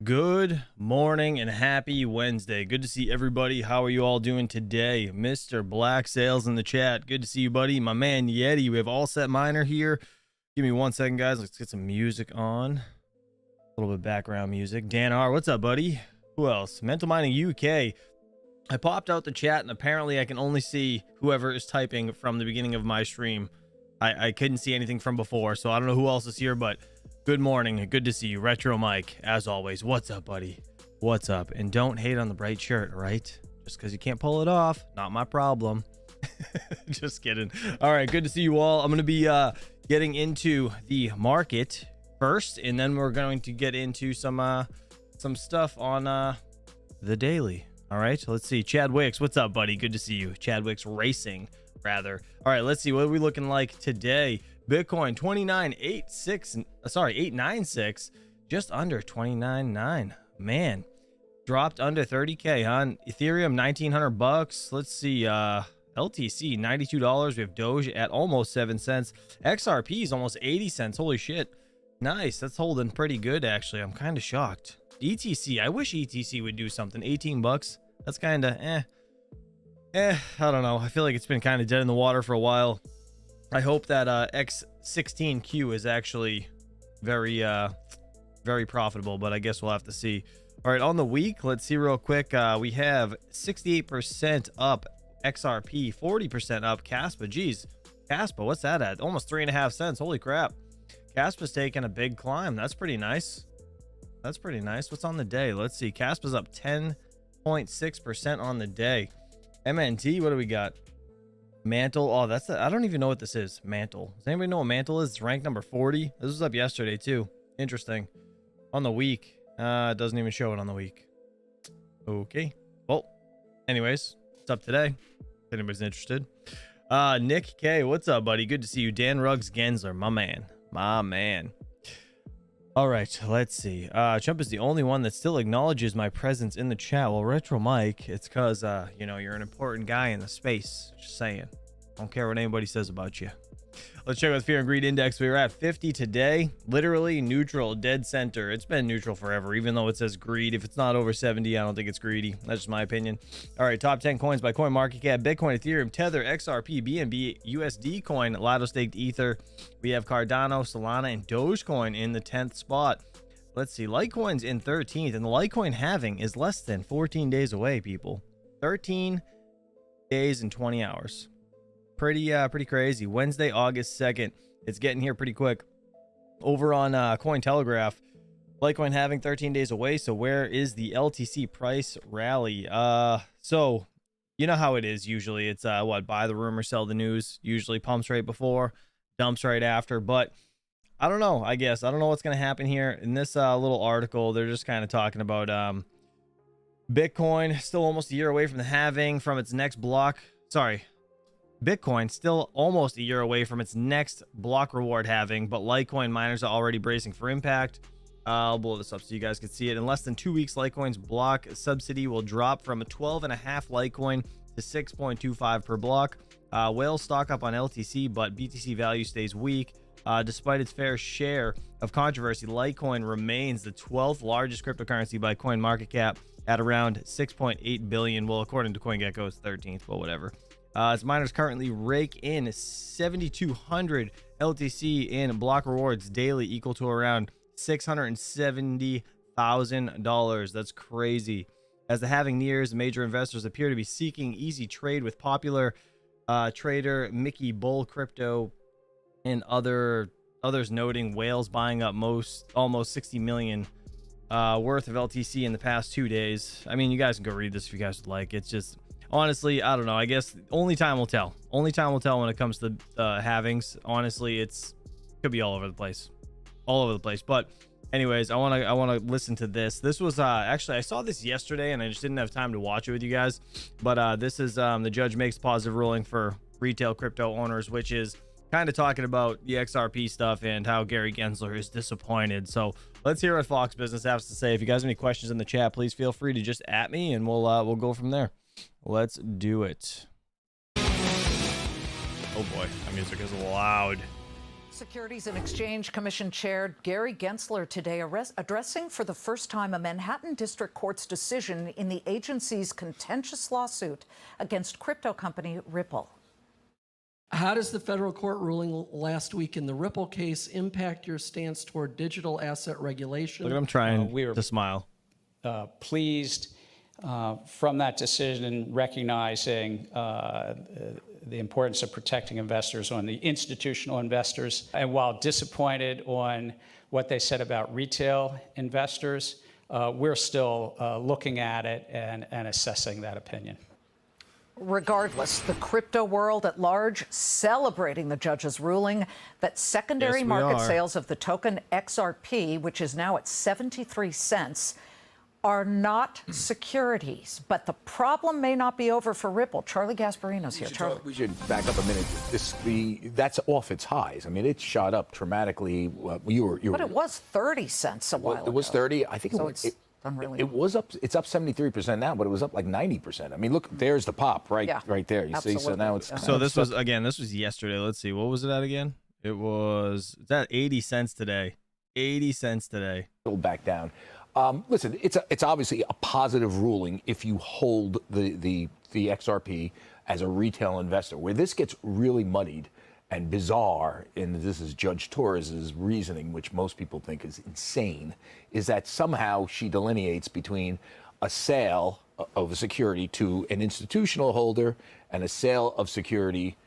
Good morning and happy Wednesday. Good to see everybody. How are you all doing today? Mr. Black Sails in the chat. Good to see you, buddy. My man Yeti. We have All Set Miner here. Give me 1 second, guys. Let's get some music on. A little bit of background music. Dan R, what's up, buddy? Who else? Mental Mining UK. I popped out the chat and apparently I can only see whoever is typing from the beginning of my stream. I couldn't see anything from before, so I don't know who else is here, but good morning. Good to see you. Retro Mike, as always. What's up, buddy? What's up? And don't hate on the bright shirt, right? Just because you can't pull it off, not my problem. Just kidding. All right, good to see you all. I'm going to be getting into the market first, and then we're going to get into some stuff on the daily. All right, so let's see. Chad Wicks, what's up, buddy? Good to see you. Chad Wicks Racing, rather. All right, let's see. What are we looking like today? Bitcoin 896, just under 29.9. Man, dropped under 30k on Ethereum, $1,900. Let's see, LTC $92. We have Doge at almost 7 cents. XRP is almost 80 cents. Holy shit. Nice. That's holding pretty good, actually. I'm kind of shocked. ETC, I wish ETC would do something. 18 bucks. That's kind of I don't know. I feel like it's been kind of dead in the water for a while. I hope that X16Q is actually very profitable, but I guess we'll have to see. All right, on the week, let's see real quick. We have 68% up XRP, 40% up Caspa. Geez, Caspa, what's that at? Almost 3.5 cents. Holy crap. Caspa's taking a big climb. That's pretty nice. That's pretty nice. What's on the day? Let's see. Caspa's up 10.6% on the day. MNT, what do we got? Mantle. Oh, that's I don't even know what this is. Mantle. Does anybody know what Mantle is? It's ranked number 40. This was up yesterday too. Interesting. On the week. It doesn't even show it on the week. Okay. Well, anyways, it's up today. If anybody's interested. Nick K, what's up, buddy? Good to see you. Dan Ruggs Gensler, my man. My man. All right, let's see. Chump is the only one that still acknowledges my presence in the chat. Well, Retro Mike, it's because, you know, you're an important guy in the space. Just saying. Don't care what anybody says about you. Let's check out the Fear and Greed Index. We were at 50 today. Literally neutral, dead center. It's been neutral forever, even though it says greed. If it's not over 70, I don't think it's greedy. That's just my opinion. All right, top 10 coins by CoinMarketCap. Bitcoin, Ethereum, Tether, XRP, BNB, USD Coin, Lotto Staked Ether. We have Cardano, Solana, and Dogecoin in the 10th spot. Let's see. Litecoin's in 13th, and the Litecoin halving is less than 14 days away, people. 13 days and 20 hours. Pretty crazy. Wednesday, August 2nd. It's getting here pretty quick. Over on Cointelegraph, Litecoin having 13 days away. So where is the LTC price rally? So you know how it is usually. It's what, buy the rumor, sell the news. Usually pumps right before, dumps right after. But I don't know. I guess I don't know what's gonna happen here. In this little article, they're just kind of talking about Bitcoin still almost a year away from the halving from its next block. Sorry. Bitcoin still almost a year away from its next block reward halving, but Litecoin miners are already bracing for impact. I'll blow this up so you guys can see it. In less than 2 weeks, Litecoin's block subsidy will drop from a 12.5 Litecoin to 6.25 per block. Whales stock up on LTC, but BTC value stays weak. Despite its fair share of controversy, Litecoin remains the 12th largest cryptocurrency by CoinMarketCap at around 6.8 billion. Well, according to CoinGecko, it's 13th, but whatever. Its miners currently rake in 7,200 LTC in block rewards daily, equal to around $670,000. That's crazy. As the halving nears, major investors appear to be seeking easy trade, with popular trader Mickey Bull Crypto and others noting whales buying up almost 60 million worth of LTC in the past 2 days. I mean, you guys can go read this if you guys would like. It's just, honestly, I don't know. I guess only time will tell. Only time will tell when it comes to halvings. Honestly, could be all over the place. But anyways, I want to listen to this. This was actually, I saw this yesterday and I just didn't have time to watch it with you guys. But this is the judge makes positive ruling for retail crypto owners, which is kind of talking about the XRP stuff and how Gary Gensler is disappointed. So let's hear what Fox Business has to say. If you guys have any questions in the chat, please feel free to just at me and we'll go from there. Let's do it. Oh boy, my music is loud. Securities and Exchange Commission Chair Gary Gensler today addressing for the first time a Manhattan District Court's decision in the agency's contentious lawsuit against crypto company Ripple. How does the federal court ruling last week in the Ripple case impact your stance toward digital asset regulation? Look at him trying to smile. Pleased from that decision, recognizing the importance of protecting investors on the institutional investors. And while disappointed on what they said about retail investors, we're still looking at it and assessing that opinion. Regardless, the crypto world at large celebrating the judge's ruling that secondary market sales of the token XRP, which is now at 73 cents, are not securities. But the problem may not be over for Ripple. Charlie Gasparino's here. Charlie. We should back up a minute. That's off its highs. I mean, it shot up dramatically. But it was 30 cents a while ago. It was 30. I think so it was up. It's up 73% now, but it was up like 90%. I mean, look, there's the pop right there. You see, so now it's. So this was yesterday. Let's see, what was it at again? It's at 80 cents today. 80 cents today. It'll back down. Listen, it's obviously a positive ruling if you hold the XRP as a retail investor. Where this gets really muddied and bizarre, and this is Judge Torres's reasoning, which most people think is insane, is that somehow she delineates between a sale of a security to an institutional holder and a sale of security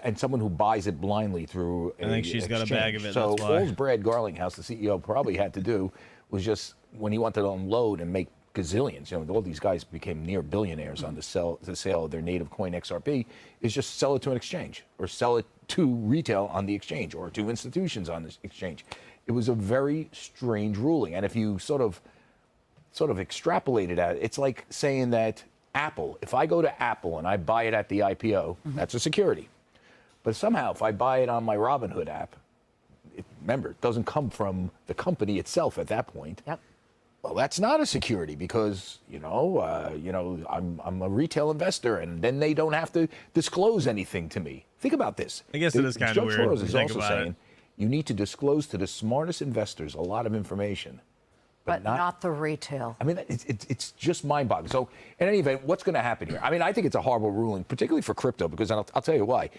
and someone who buys it blindly through I think she's got a bag of it. So that's why. all Brad Garlinghouse, the CEO, probably had to do was just, when he wanted to unload and make gazillions, all these guys became near billionaires on the sale of their native coin XRP, is just sell it to an exchange or sell it to retail on the exchange or to institutions on this exchange. It was a very strange ruling. And if you sort of extrapolated at it, it's like saying that Apple, if I go to Apple and I buy it at the IPO, that's a security. But somehow if I buy it on my Robinhood app, remember, it doesn't come from the company itself at that point. Yep. Well, that's not a security because, I'm a retail investor, and then they don't have to disclose anything to me. Think about this. I guess it is kind of weird. Judge Torres is also saying you need to disclose to the smartest investors a lot of information. But not the retail. I mean, it's just mind-boggling. So, in any event, what's going to happen here? I mean, I think it's a horrible ruling, particularly for crypto, because I'll tell you why.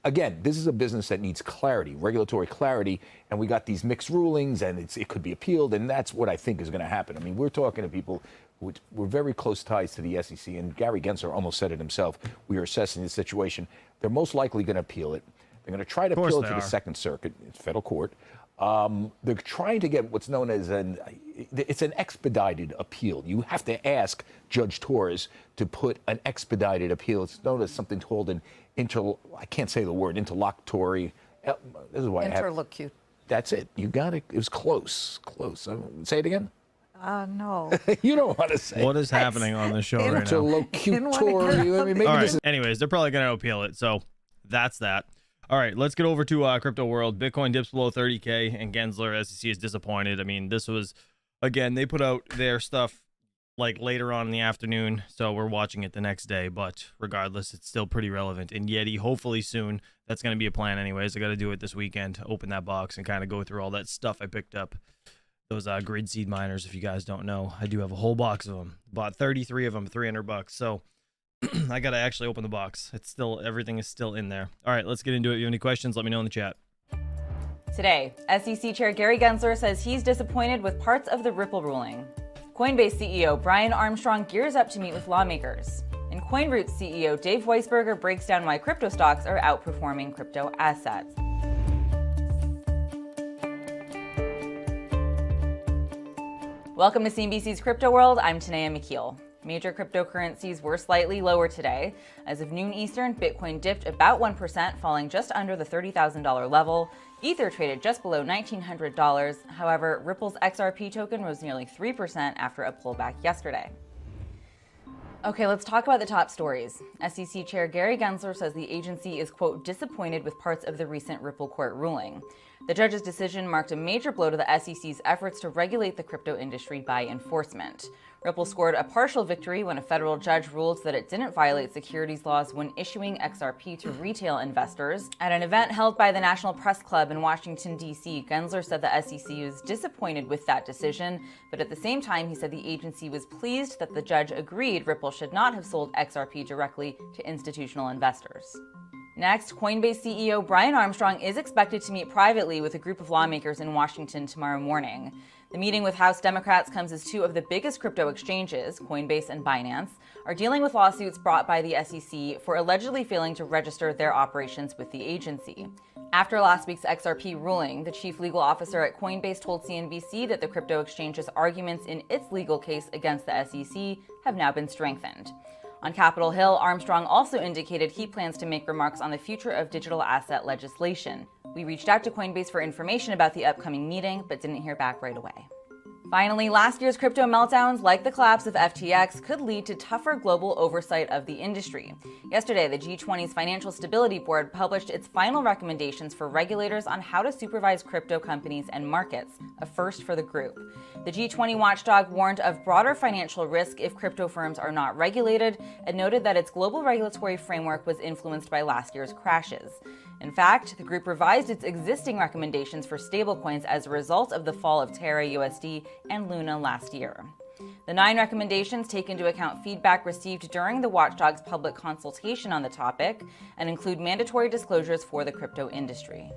Again, this is a business that needs clarity, regulatory clarity, and we got these mixed rulings, and it could be appealed, and that's what I think is going to happen. I mean, we're talking to people who were very close ties to the SEC, and Gary Gensler almost said it himself. We are assessing the situation. They're most likely going to appeal it. They're going to try to appeal it to the Second Circuit, it's federal court. They're trying to get what's known as an expedited appeal. You have to ask Judge Torres to put an expedited appeal. It's known as something called an I can't say the word, interlocutory. This is why Interlocute. That's it. You got it. It was close. Say it again. No. You don't want to say. What is happening on the show right now? Interlocutory. I mean, maybe all right. Anyways, they're probably going to appeal it. So that's that. All right, let's get over to crypto world. Bitcoin dips below 30K, and Gensler, SEC, is disappointed. I mean, this was, again, they put out their stuff like later on in the afternoon, so we're watching it the next day. But regardless, it's still pretty relevant. And Yeti, hopefully soon, that's going to be a plan anyways. I got to do it this weekend, open that box and kind of go through all that stuff I picked up. Those grid seed miners, if you guys don't know, I do have a whole box of them. Bought 33 of them, $300. So I got to actually open the box. It's still, everything is still in there. All right, let's get into it. If you have any questions, let me know in the chat. Today, SEC Chair Gary Gensler says he's disappointed with parts of the Ripple ruling. Coinbase CEO Brian Armstrong gears up to meet with lawmakers. And CoinRoot's CEO Dave Weisberger breaks down why crypto stocks are outperforming crypto assets. Welcome to CNBC's Crypto World. I'm Tanea McKeel. Major cryptocurrencies were slightly lower today. As of noon Eastern, Bitcoin dipped about 1%, falling just under the $30,000 level. Ether traded just below $1,900. However, Ripple's XRP token rose nearly 3% after a pullback yesterday. Okay, let's talk about the top stories. SEC Chair Gary Gensler says the agency is, quote, disappointed with parts of the recent Ripple court ruling. The judge's decision marked a major blow to the SEC's efforts to regulate the crypto industry by enforcement. Ripple scored a partial victory when a federal judge ruled that it didn't violate securities laws when issuing XRP to retail investors. At an event held by the National Press Club in Washington, D.C., Gensler said the SEC was disappointed with that decision, but at the same time, he said the agency was pleased that the judge agreed Ripple should not have sold XRP directly to institutional investors. Next, Coinbase CEO Brian Armstrong is expected to meet privately with a group of lawmakers in Washington tomorrow morning. The meeting with House Democrats comes as two of the biggest crypto exchanges, Coinbase and Binance, are dealing with lawsuits brought by the SEC for allegedly failing to register their operations with the agency. After last week's XRP ruling, the chief legal officer at Coinbase told CNBC that the crypto exchange's arguments in its legal case against the SEC have now been strengthened. On Capitol Hill, Armstrong also indicated he plans to make remarks on the future of digital asset legislation. We reached out to Coinbase for information about the upcoming meeting, but didn't hear back right away. Finally, last year's crypto meltdowns, like the collapse of FTX, could lead to tougher global oversight of the industry. Yesterday, the G20's Financial Stability Board published its final recommendations for regulators on how to supervise crypto companies and markets, a first for the group. The G20 watchdog warned of broader financial risk if crypto firms are not regulated, and noted that its global regulatory framework was influenced by last year's crashes. In fact, the group revised its existing recommendations for stablecoins as a result of the fall of Terra USD and Luna last year. The 9 recommendations take into account feedback received during the watchdog's public consultation on the topic and include mandatory disclosures for the crypto industry.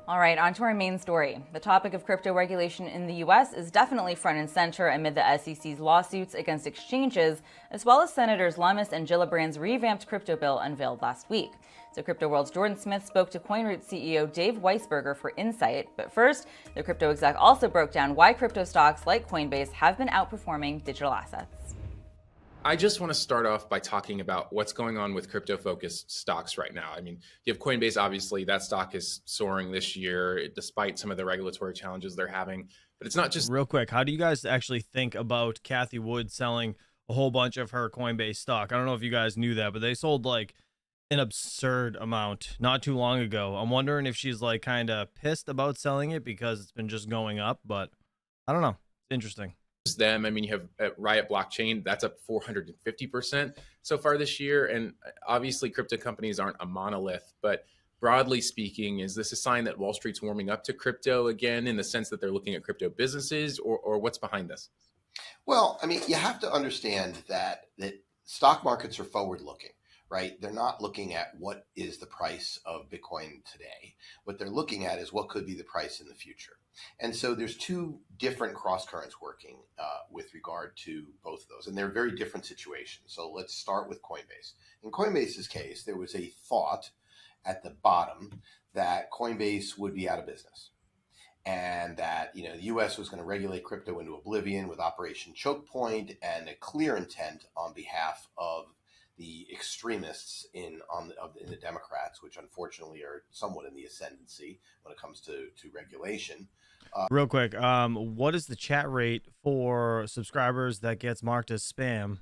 All right, on to our main story. The topic of crypto regulation in the U.S. is definitely front and center amid the SEC's lawsuits against exchanges, as well as Senators Lummis and Gillibrand's revamped crypto bill unveiled last week. So Crypto World's Jordan Smith spoke to CoinRoot CEO Dave Weisberger for insight. But first, the crypto exec also broke down why crypto stocks like Coinbase have been outperforming digital assets. I just want to start off by talking about what's going on with crypto-focused stocks right now. I mean, you have Coinbase, obviously, that stock is soaring this year, despite some of the regulatory challenges they're having. But it's not just... Real quick, how do you guys actually think about Cathie Wood selling a whole bunch of her Coinbase stock? I don't know if you guys knew that, but they sold like an absurd amount not too long ago. I'm wondering if she's like kind of pissed about selling it because it's been just going up, but I don't know. It's interesting. Them. I mean, you have Riot Blockchain, that's up 450% so far this year. And obviously crypto companies aren't a monolith, but broadly speaking, is this a sign that Wall Street's warming up to crypto again in the sense that they're looking at crypto businesses, or what's behind this? Well, I mean, you have to understand that stock markets are forward looking. Right? They're not looking at what is the price of Bitcoin today. What they're looking at is what could be the price in the future. And so there's two different cross currents working with regard to both of those. And they're very different situations. So let's start with Coinbase. In Coinbase's case, there was a thought at the bottom that Coinbase would be out of business. And that, the U.S. was going to regulate crypto into oblivion with Operation Choke Point and a clear intent on behalf of the extremists in the Democrats, which unfortunately are somewhat in the ascendancy when it comes to regulation. Real quick, what is the chat rate for subscribers that gets marked as spam?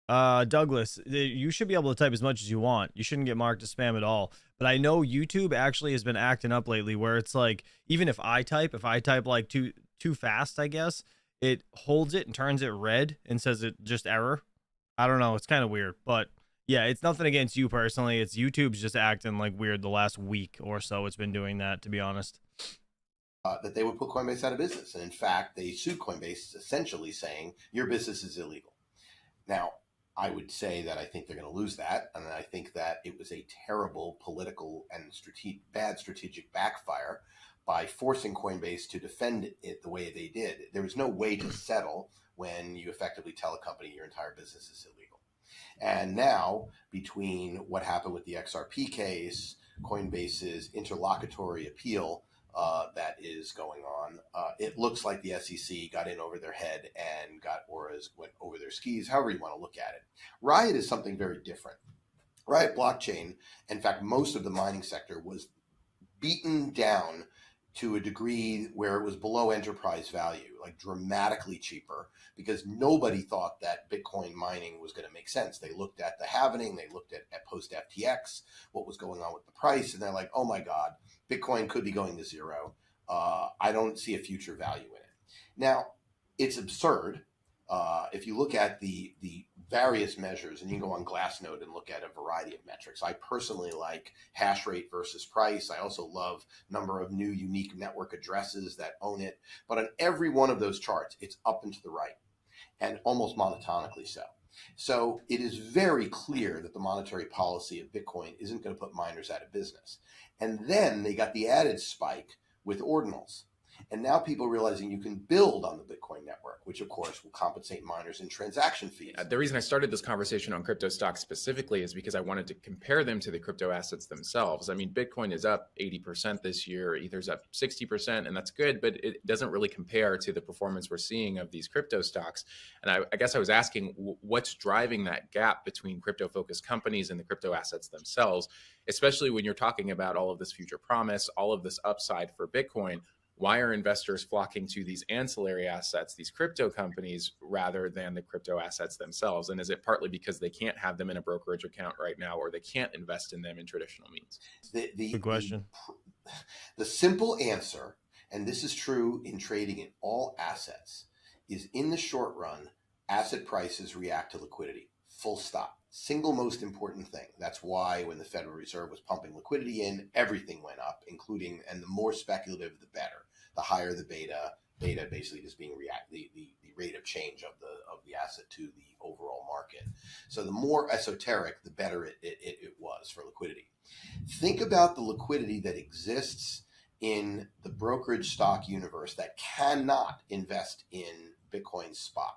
Douglas, you should be able to type as much as you want. You shouldn't get marked as spam at all. But I know YouTube actually has been acting up lately where it's like, even if I type like too fast, I guess, it holds it and turns it red and says it just error. I don't know. It's kind of weird, but yeah, it's nothing against you personally. It's YouTube's just acting like weird the last week or so. It's been doing that, to be honest. That they would put Coinbase out of business. And in fact, they sued Coinbase essentially saying your business is illegal. Now, I would say that I think they're going to lose that. And I think that it was a terrible political and bad strategic backfire by forcing Coinbase to defend it the way they did. There was no way to settle when you effectively tell a company your entire business is illegal. And now, between what happened with the XRP case, Coinbase's interlocutory appeal that is going on, it looks like the SEC got in over their head and went over their skis, however you want to look at it. Riot is something very different. Riot Blockchain, in fact, most of the mining sector was beaten down to a degree where it was below enterprise value, like dramatically cheaper, because nobody thought that Bitcoin mining was going to make sense. They looked at the halving, they looked at post FTX, what was going on with the price, and they're like, oh my God, Bitcoin could be going to zero. I don't see a future value in it. Now, it's absurd. If you look at the various measures, and you can go on Glassnode and look at a variety of metrics. I personally like hash rate versus price. I also love number of new unique network addresses that own it. But on every one of those charts, it's up and to the right, and almost monotonically so. So it is very clear that the monetary policy of Bitcoin isn't going to put miners out of business. And then they got the added spike with ordinals. And now people are realizing you can build on the Bitcoin network, which of course will compensate miners in transaction fees. The reason I started this conversation on crypto stocks specifically is because I wanted to compare them to the crypto assets themselves. I mean, Bitcoin is up 80% this year, Ether's up 60%, and that's good, but it doesn't really compare to the performance we're seeing of these crypto stocks. And I guess I was asking what's driving that gap between crypto-focused companies and the crypto assets themselves, especially when you're talking about all of this future promise, all of this upside for Bitcoin. Why are investors flocking to these ancillary assets, these crypto companies, rather than the crypto assets themselves? And is it partly because they can't have them in a brokerage account right now, or they can't invest in them in traditional means? Good question. The simple answer, and this is true in trading in all assets, is in the short run, asset prices react to liquidity. Full stop. Single most important thing. That's why when the Federal Reserve was pumping liquidity in, everything went up, including, and the more speculative, the better. The higher the beta basically just being the rate of change of the asset to the overall market. So the more esoteric, the better it was for liquidity. Think about the liquidity that exists in the brokerage stock universe that cannot invest in Bitcoin spot.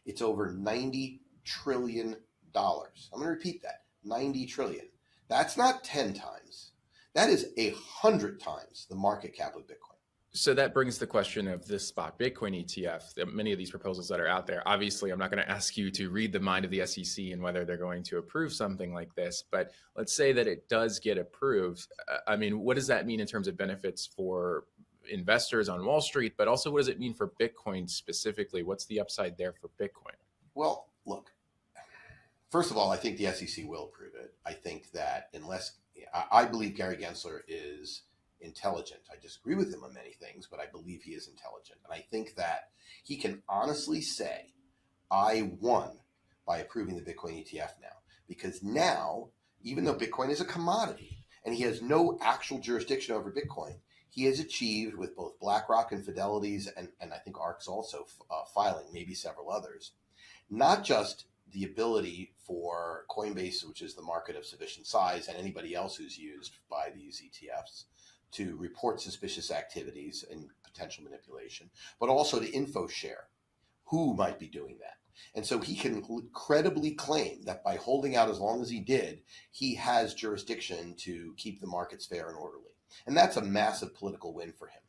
It's over $90 trillion. I'm going to repeat that, 90 trillion. That's not 10 times. That is 100 times the market cap of Bitcoin. So that brings the question of this spot Bitcoin ETF, many of these proposals that are out there. Obviously, I'm not going to ask you to read the mind of the SEC and whether they're going to approve something like this, but let's say that it does get approved. I mean, what does that mean in terms of benefits for investors on Wall Street, but also what does it mean for Bitcoin specifically? What's the upside there for Bitcoin? Well, look, first of all, I think the SEC will approve it. I think that I believe Gary Gensler is intelligent. I disagree with him on many things, but I believe he is intelligent. And I think that he can honestly say, I won by approving the Bitcoin ETF now. Because now, even though Bitcoin is a commodity and he has no actual jurisdiction over Bitcoin, he has achieved with both BlackRock and Fidelity's, and I think ARK's also filing, maybe several others, not just the ability for Coinbase, which is the market of sufficient size, and anybody else who's used by these ETFs, to report suspicious activities and potential manipulation, but also to info share who might be doing that. And so he can credibly claim that by holding out as long as he did, he has jurisdiction to keep the markets fair and orderly. And that's a massive political win for him.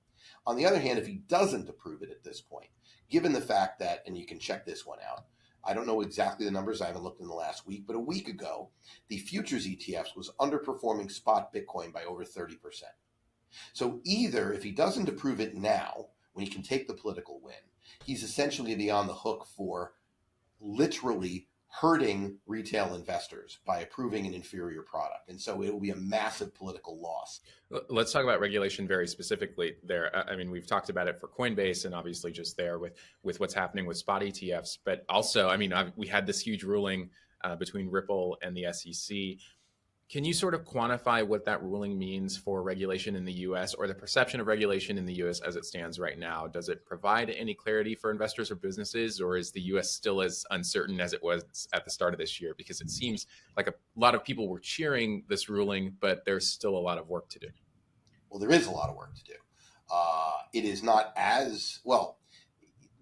On the other hand, if he doesn't approve it at this point, given the fact that, and you can check this one out, I don't know exactly the numbers, I haven't looked in the last week, but a week ago, the futures ETFs was underperforming spot Bitcoin by over 30%. So either if he doesn't approve it now, when he can take the political win, he's essentially going to be on the hook for literally hurting retail investors by approving an inferior product. And so it will be a massive political loss. Let's talk about regulation very specifically there. I mean, we've talked about it for Coinbase and obviously just there with what's happening with spot ETFs. But also, I mean, we had this huge ruling between Ripple and the SEC. Can you sort of quantify what that ruling means for regulation in the U.S. or the perception of regulation in the U.S. as it stands right now? Does it provide any clarity for investors or businesses, or is the U.S. still as uncertain as it was at the start of this year? Because it seems like a lot of people were cheering this ruling, but there's still a lot of work to do. Well, there is a lot of work to do. It is not as, well,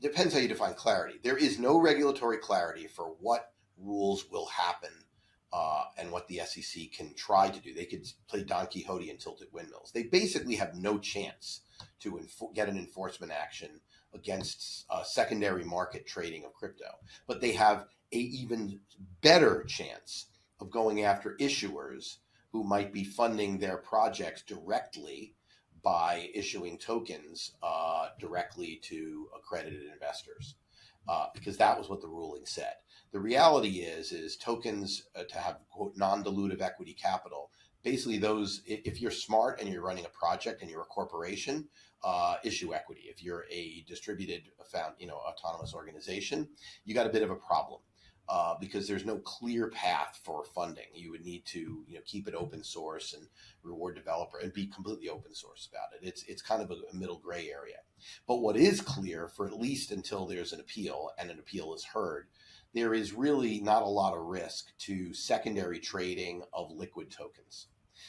depends how you define clarity. There is no regulatory clarity for what rules will happen and what the SEC can try to do. They could play Don Quixote and tilted windmills. They basically have no chance to get an enforcement action against secondary market trading of crypto. But they have an even better chance of going after issuers who might be funding their projects directly by issuing tokens directly to accredited investors, because that was what the ruling said. The reality is tokens to have, quote, non-dilutive equity capital. Basically, those, if you're smart and you're running a project and you're a corporation, issue equity. If you're a distributed, autonomous organization, you got a bit of a problem. Because there's no clear path for funding. You would need to, keep it open source and reward developer and be completely open source about it. It's kind of a middle gray area. But what is clear, for at least until there's an appeal and an appeal is heard, there is really not a lot of risk to secondary trading of liquid tokens.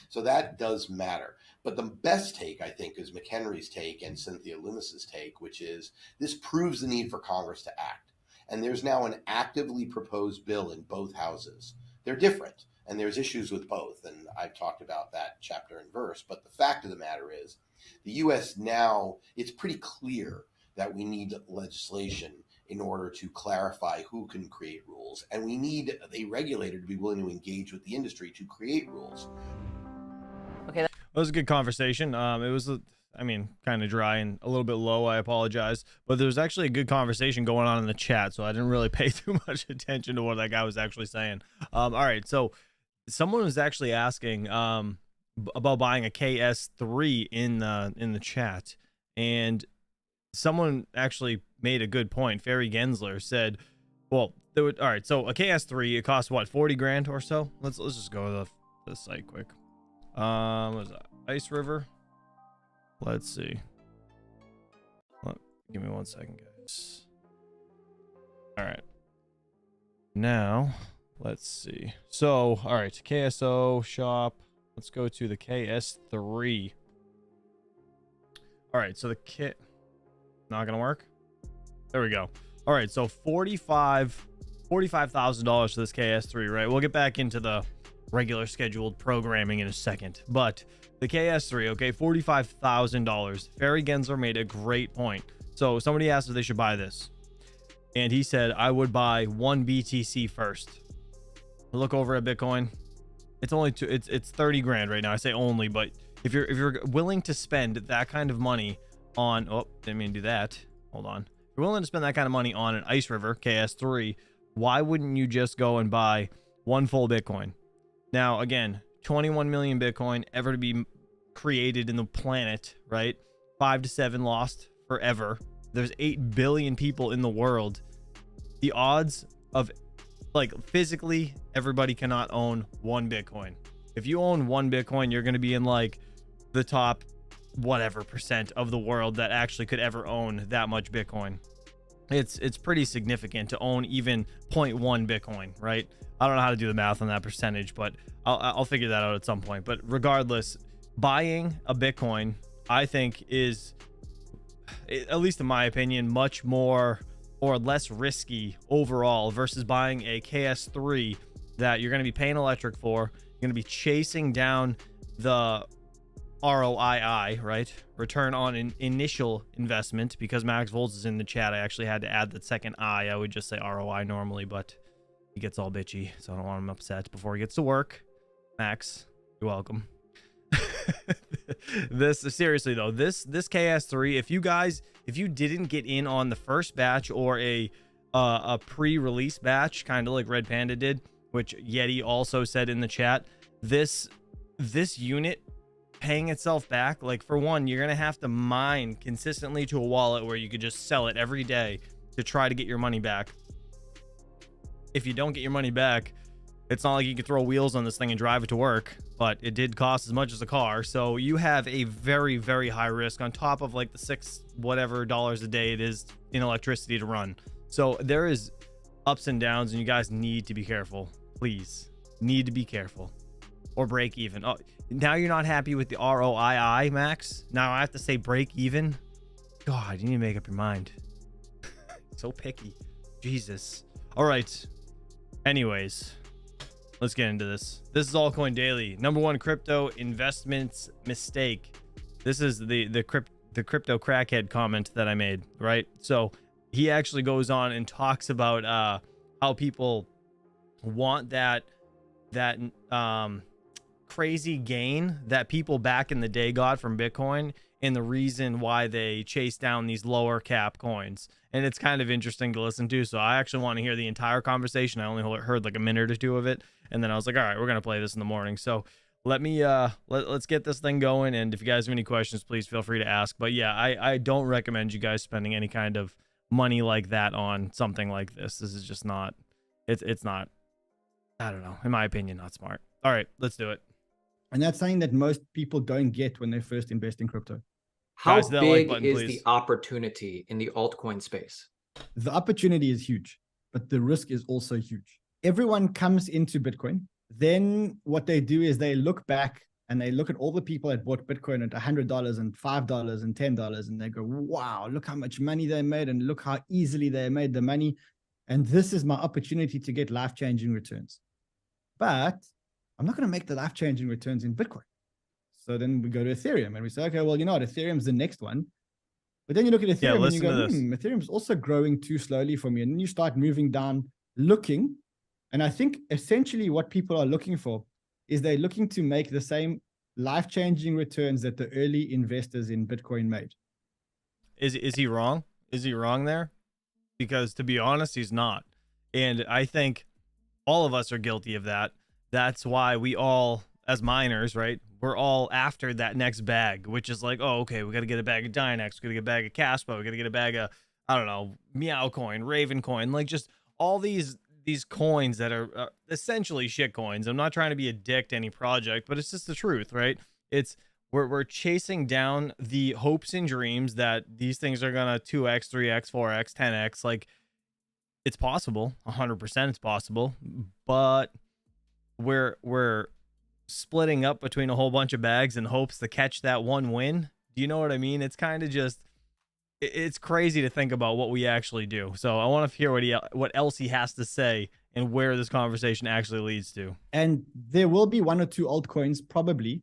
So that does matter. But the best take, I think, is McHenry's take and Cynthia Lummis's take, which is this proves the need for Congress to act. And there's now an actively proposed bill in both houses. They're different, and there's issues with both. And I've talked about that chapter and verse. But the fact of the matter is, the U.S. now, it's pretty clear that we need legislation in order to clarify who can create rules. And we need a regulator to be willing to engage with the industry to create rules. Okay. That was a good conversation. It was kind of dry and a little bit low. I apologize, but there was actually a good conversation going on in the chat, so I didn't really pay too much attention to what that guy was actually saying. All right, so someone was actually asking about buying a KS3 in the chat, and someone actually made a good point. Ferry Gensler said, "Well, all right, so a KS3, it costs what, 40 grand or so? Let's just go to the site quick. What was that? Ice River." Let's see. Give me 1 second, guys. All right. Now, let's see. So, all right, KSO shop. Let's go to the KS3. All right, so the kit not gonna work. There we go. All right, so $45,000 for this KS3, right? We'll get back into the regular scheduled programming in a second, but the KS3, okay, $45,000. Ferry Gensler made a great point. So somebody asked if they should buy this, and he said, I would buy 1 BTC first. Look over at Bitcoin. It's only it's 30 grand right now. I say only, but if you're willing to spend that kind of money on, didn't mean to do that. Hold on. If you're willing to spend that kind of money on an Ice River KS3, why wouldn't you just go and buy 1 full Bitcoin? Now, again, 21 million Bitcoin ever to be created in the planet, right? 5 to 7 lost forever. There's 8 billion people in the world. The odds of, like, physically, everybody cannot own 1 Bitcoin. If you own 1 Bitcoin, you're going to be in, like, the top whatever % of the world that actually could ever own that much Bitcoin. It's pretty significant to own even 0.1 Bitcoin, right? I don't know how to do the math on that percentage, but I'll figure that out at some point. But regardless, buying a Bitcoin, I think, is, at least in my opinion, much more or less risky overall versus buying a KS3 that you're going to be paying electric for. You're going to be chasing down the ROII, right? Return on an initial investment. Because Max Volts is in the chat, I actually had to add the second I would just say ROI normally, but he gets all bitchy, so I don't want him upset before he gets to work. Max, you're welcome. Seriously though, this KS3, if you didn't get in on the first batch or a pre-release batch, kind of like Red Panda did, which Yeti also said in the chat, this unit paying itself back, like, for one, you're gonna have to mine consistently to a wallet where you could just sell it every day to try to get your money back. If you don't get your money back, it's not like you could throw wheels on this thing and drive it to work, but it did cost as much as a car. So you have a very, very high risk on top of, like, the $6 whatever a day it is in electricity to run. So there is ups and downs, and you guys need to be careful. Please, need to be careful, or break even. Oh, now you're not happy with the ROII, Max? Now I have to say break even? God, you need to make up your mind. So picky. Jesus. All right. Anyways, let's get into this. This is Altcoin Daily. #1 crypto investments mistake. This is the Crypto Crackhead comment that I made, right? So he actually goes on and talks about how people want that crazy gain that people back in the day got from Bitcoin and the reason why they chase down these lower cap coins. And it's kind of interesting to listen to. So I actually want to hear the entire conversation. I only heard like a minute or two of it. And then I was like, all right, we're going to play this in the morning. So let me, let's get this thing going. And if you guys have any questions, please feel free to ask. But yeah, I don't recommend you guys spending any kind of money like that on something like this. This is just not, it's not, I don't know, in my opinion, not smart. All right, let's do it. And that's something that most people don't get when they first invest in crypto. How Guys, that big like button, is please. the opportunity in the altcoin space? The opportunity is huge, but the risk is also huge. Everyone comes into Bitcoin. Then what they do is they look back and they look at all the people that bought Bitcoin at $100 and $5 and $10, and they go, wow, look how much money they made and look how easily they made the money. And this is my opportunity to get life-changing returns. But I'm not going to make the life-changing returns in Bitcoin. So then we go to Ethereum and we say, okay, well, you know what? Ethereum's the next one. But then you look at Ethereum and you go, Ethereum's also growing too slowly for me. And then you start moving down, looking. And I think essentially what people are looking for is they're looking to make the same life-changing returns that the early investors in Bitcoin made. Is he wrong? Is he wrong there? Because to be honest, he's not. And I think all of us are guilty of that. That's why we all, as miners, right, we're all after that next bag, which is like, oh, okay, we got to get a bag of Dynex, we got to get a bag of Caspa, we got to get a bag of, I don't know, Meow Coin, Raven Coin, like just all these coins that are essentially shit coins. I'm not trying to be a dick to any project, but it's just the truth, right? It's we're chasing down the hopes and dreams that these things are gonna 2x, 3x, 4x, 10x. Like, it's possible, 100% it's possible, but we're splitting up between a whole bunch of bags in hopes to catch that one win. Do you know what I mean? It's kind of just, it's crazy to think about what we actually do. So I want to hear what else he has to say and where this conversation actually leads to. And there will be one or two altcoins probably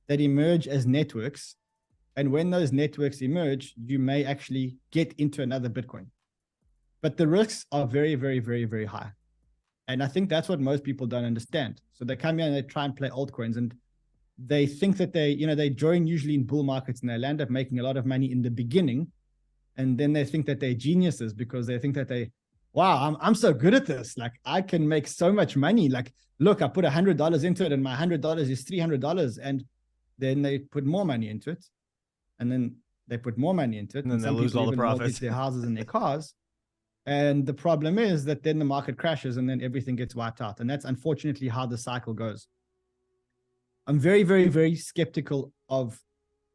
that emerge as networks. And when those networks emerge, you may actually get into another Bitcoin. But the risks are very, very, very, very high. And I think that's what most people don't understand. So they come here and they try and play altcoins, and they think that they join usually in bull markets and they'll end up making a lot of money in the beginning. And then they think that they're geniuses because they think that wow, I'm so good at this. Like, I can make so much money. Like, look, I put $100 into it and my $100 is $300. And then they put more money into it. And then they put more money into it. And then they lose all the profits. Their houses and their cars. And the problem is that then the market crashes and then everything gets wiped out. And that's unfortunately how the cycle goes. I'm very, very, very skeptical of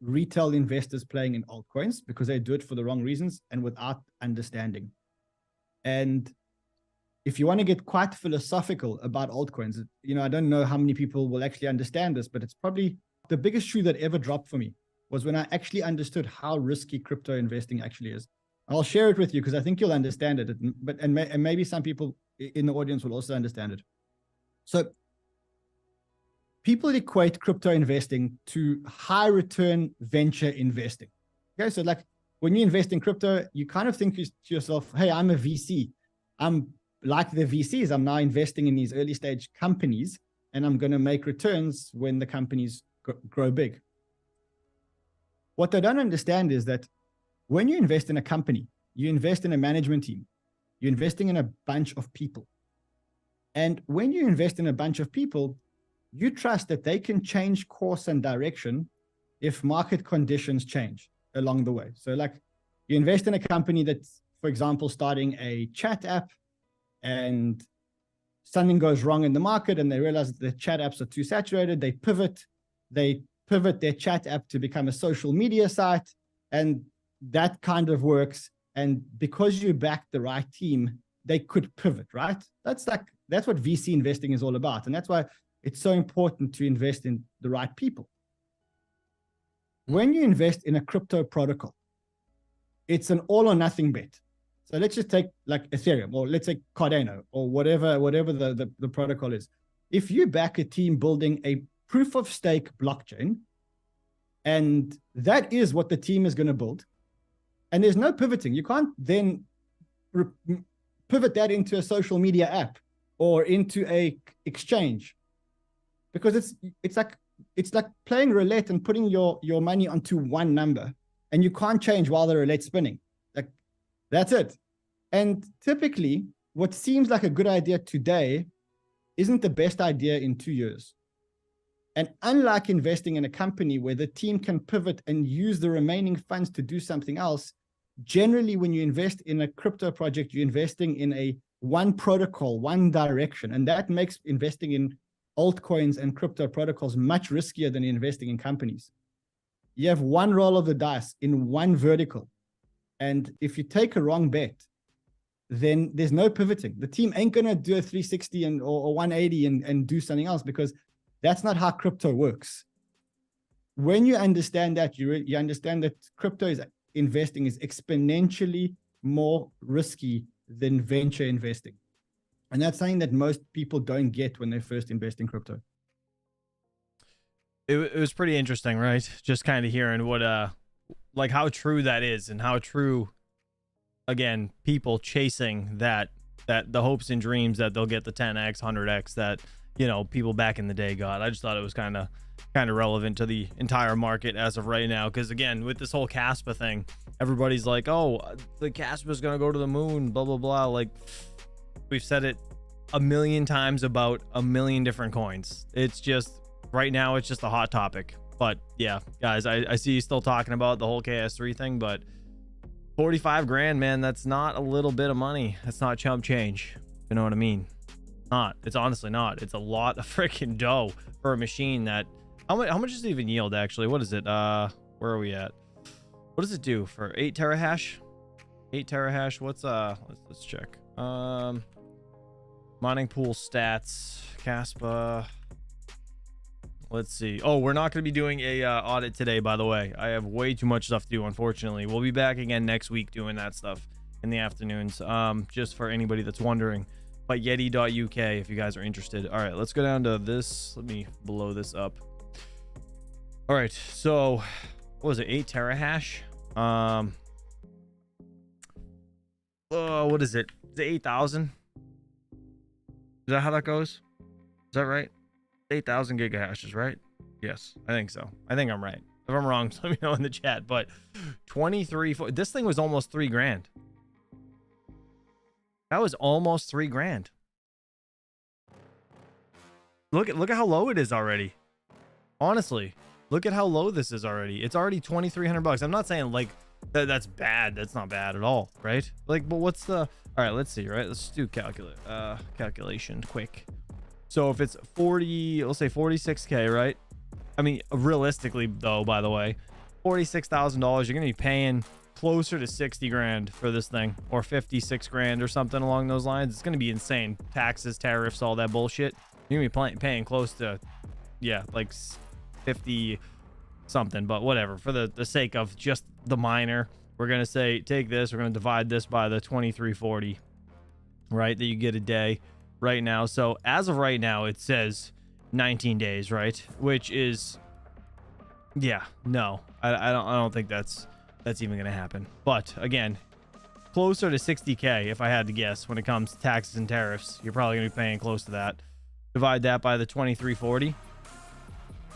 retail investors playing in altcoins because they do it for the wrong reasons and without understanding. And if you want to get quite philosophical about altcoins, I don't know how many people will actually understand this, but it's probably the biggest shoe that ever dropped for me was when I actually understood how risky crypto investing actually is. I'll share it with you because I think you'll understand it, and maybe some people in the audience will also understand it. So people equate crypto investing to high return venture investing. Okay, so like when you invest in crypto, you kind of think to yourself, hey, I'm a VC. I'm like the VCs. I'm now investing in these early stage companies, and I'm going to make returns when the companies grow big. What they don't understand is that when you invest in a company, you invest in a management team, you're investing in a bunch of people. And when you invest in a bunch of people, you trust that they can change course and direction if market conditions change along the way. So like you invest in a company that's, for example, starting a chat app and something goes wrong in the market and they realize that the chat apps are too saturated. They pivot their chat app to become a social media site, and that kind of works. And because you back the right team, they could pivot, right? That's what VC investing is all about. And that's why it's so important to invest in the right people. When you invest in a crypto protocol, it's an all or nothing bet. So let's just take like Ethereum, or let's say Cardano, or whatever the protocol is. If you back a team building a proof of stake blockchain, and that is what the team is going to build, and there's no pivoting. You can't then pivot that into a social media app or into a exchange, because it's like it's like playing roulette and putting your money onto one number, and you can't change while the roulette's spinning. Like, that's it. And typically, what seems like a good idea today isn't the best idea in 2 years. And unlike investing in a company where the team can pivot and use the remaining funds to do something else, generally when you invest in a crypto project, you're investing in a one protocol, one direction. And that makes investing in altcoins and crypto protocols much riskier than investing in companies. You have one roll of the dice in one vertical. And if you take a wrong bet, then there's no pivoting. The team ain't going to do a 360 or 180 and do something else, because that's not how crypto works. When you understand that, you understand that crypto investing is exponentially more risky than venture investing. And that's something that most people don't get when they first invest in crypto. It was pretty interesting, right? Just kind of hearing what, like how true that is, and how true, again, people chasing that the hopes and dreams that they'll get the 10x, 100x that, you know, people back in the day got. I just thought it was kind of relevant to the entire market as of right now, because again, with this whole Caspa thing, everybody's like, oh, the Caspa is going to go to the moon, blah blah blah. Like, we've said it a million times about a million different coins. It's just right now, it's just a hot topic. But yeah, guys, I see you still talking about the whole KS3 thing, but 45 grand, man, that's not a little bit of money. That's not chump change. You know what I mean? It's honestly not. It's a lot of freaking dough for a machine that, how much does it even yield actually? What is it? Where are we at? What does it do for 8 terahash? 8 terahash. What's let's check. Mining pool stats, Caspa. Let's see. Oh, we're not going to be doing a audit today, by the way. I have way too much stuff to do, unfortunately. We'll be back again next week doing that stuff in the afternoons, just for anybody that's wondering. But yeti.uk if you guys are interested. All right, let's go down to this. Let me blow this up. All right, so what was it? 8 terahash. What is it? Is it 8,000? Is that how that goes? Is that right? 8,000 gigahashes, right? Yes, I think so. I think I'm right. If I'm wrong, let me know in the chat. But 23, this thing was almost 3 grand. That was almost 3 grand. Look at how low it is already. Honestly, look at how low this is already. It's already 2,300 bucks. I'm not saying like that's bad. That's not bad at all, right? Like, but what's the? All right, let's see. Right, let's do calculation quick. So if it's 40, let's say 46K, right? I mean, realistically though, by the way, $46,000, you're gonna be paying closer to 60 grand for this thing, or 56 grand or something along those lines. It's gonna be insane. Taxes, tariffs, all that bullshit. You're gonna be paying close to, yeah, like 50 something, but whatever. For the sake of just the miner, we're gonna say take this, we're gonna divide this by the 2340, right, that you get a day right now. So as of right now, it says 19 days, right? Which is, yeah, no, I don't think that's even gonna happen. But again, closer to 60K if I had to guess. When it comes to taxes and tariffs, you're probably gonna be paying close to that. Divide that by the 2340.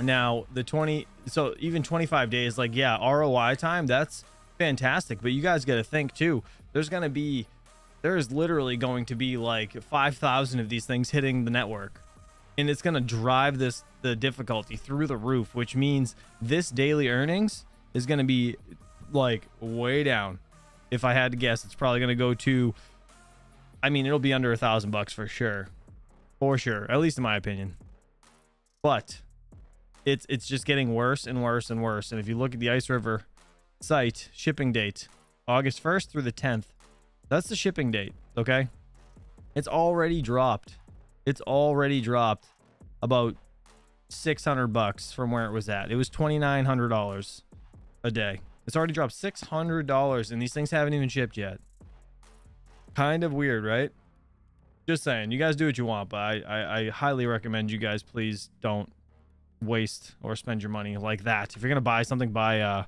Now the 20, so even 25 days, like, yeah, ROI time, that's fantastic. But you guys got to think too, there's literally going to be like 5,000 of these things hitting the network, and it's going to drive the difficulty through the roof, which means this daily earnings is going to be like way down. If I had to guess, it's probably going to go to, I mean, it'll be under $1,000 for sure, at least in my opinion. But it's just getting worse and worse and worse. And if you look at the Ice River site shipping date, August 1st through the 10th, that's the shipping date. Okay, it's already dropped. It's already dropped about $600 from where it was at. It was $2,900 a day. It's already dropped $600, and these things haven't even shipped yet. Kind of weird, right? Just saying, you guys do what you want, but I highly recommend you guys please don't waste or spend your money like that. If you're gonna buy something, buy I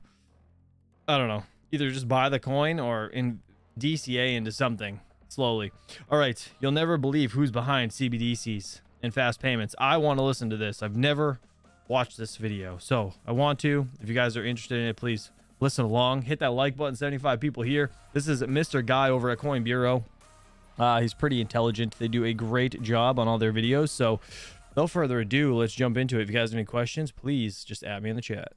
don't know, either just buy the coin or in DCA into something slowly. All right, you'll never believe who's behind CBDCs and fast payments. I want to listen to this. I've never watch this video. So I want to, if you guys are interested in it, please listen along. Hit that like button. 75 people here. This is Mr. Guy over at Coin Bureau. He's pretty intelligent. They do a great job on all their videos. So no further ado, let's jump into it. If you guys have any questions, please just add me in the chat.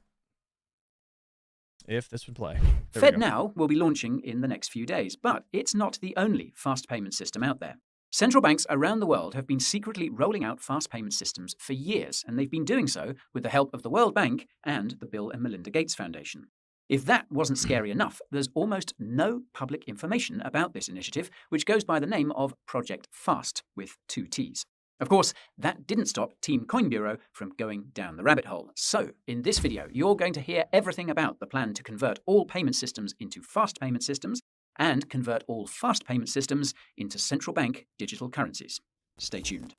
If this would play. FedNow will be launching in the next few days, but it's not the only fast payment system out there. Central banks around the world have been secretly rolling out fast payment systems for years, and they've been doing so with the help of the World Bank and the Bill and Melinda Gates Foundation. If that wasn't scary enough, there's almost no public information about this initiative, which goes by the name of Project FAST with 2 T's. Of course, that didn't stop Team Coin Bureau from going down the rabbit hole. So, in this video, you're going to hear everything about the plan to convert all payment systems into fast payment systems and convert all fast payment systems into central bank digital currencies. Stay tuned.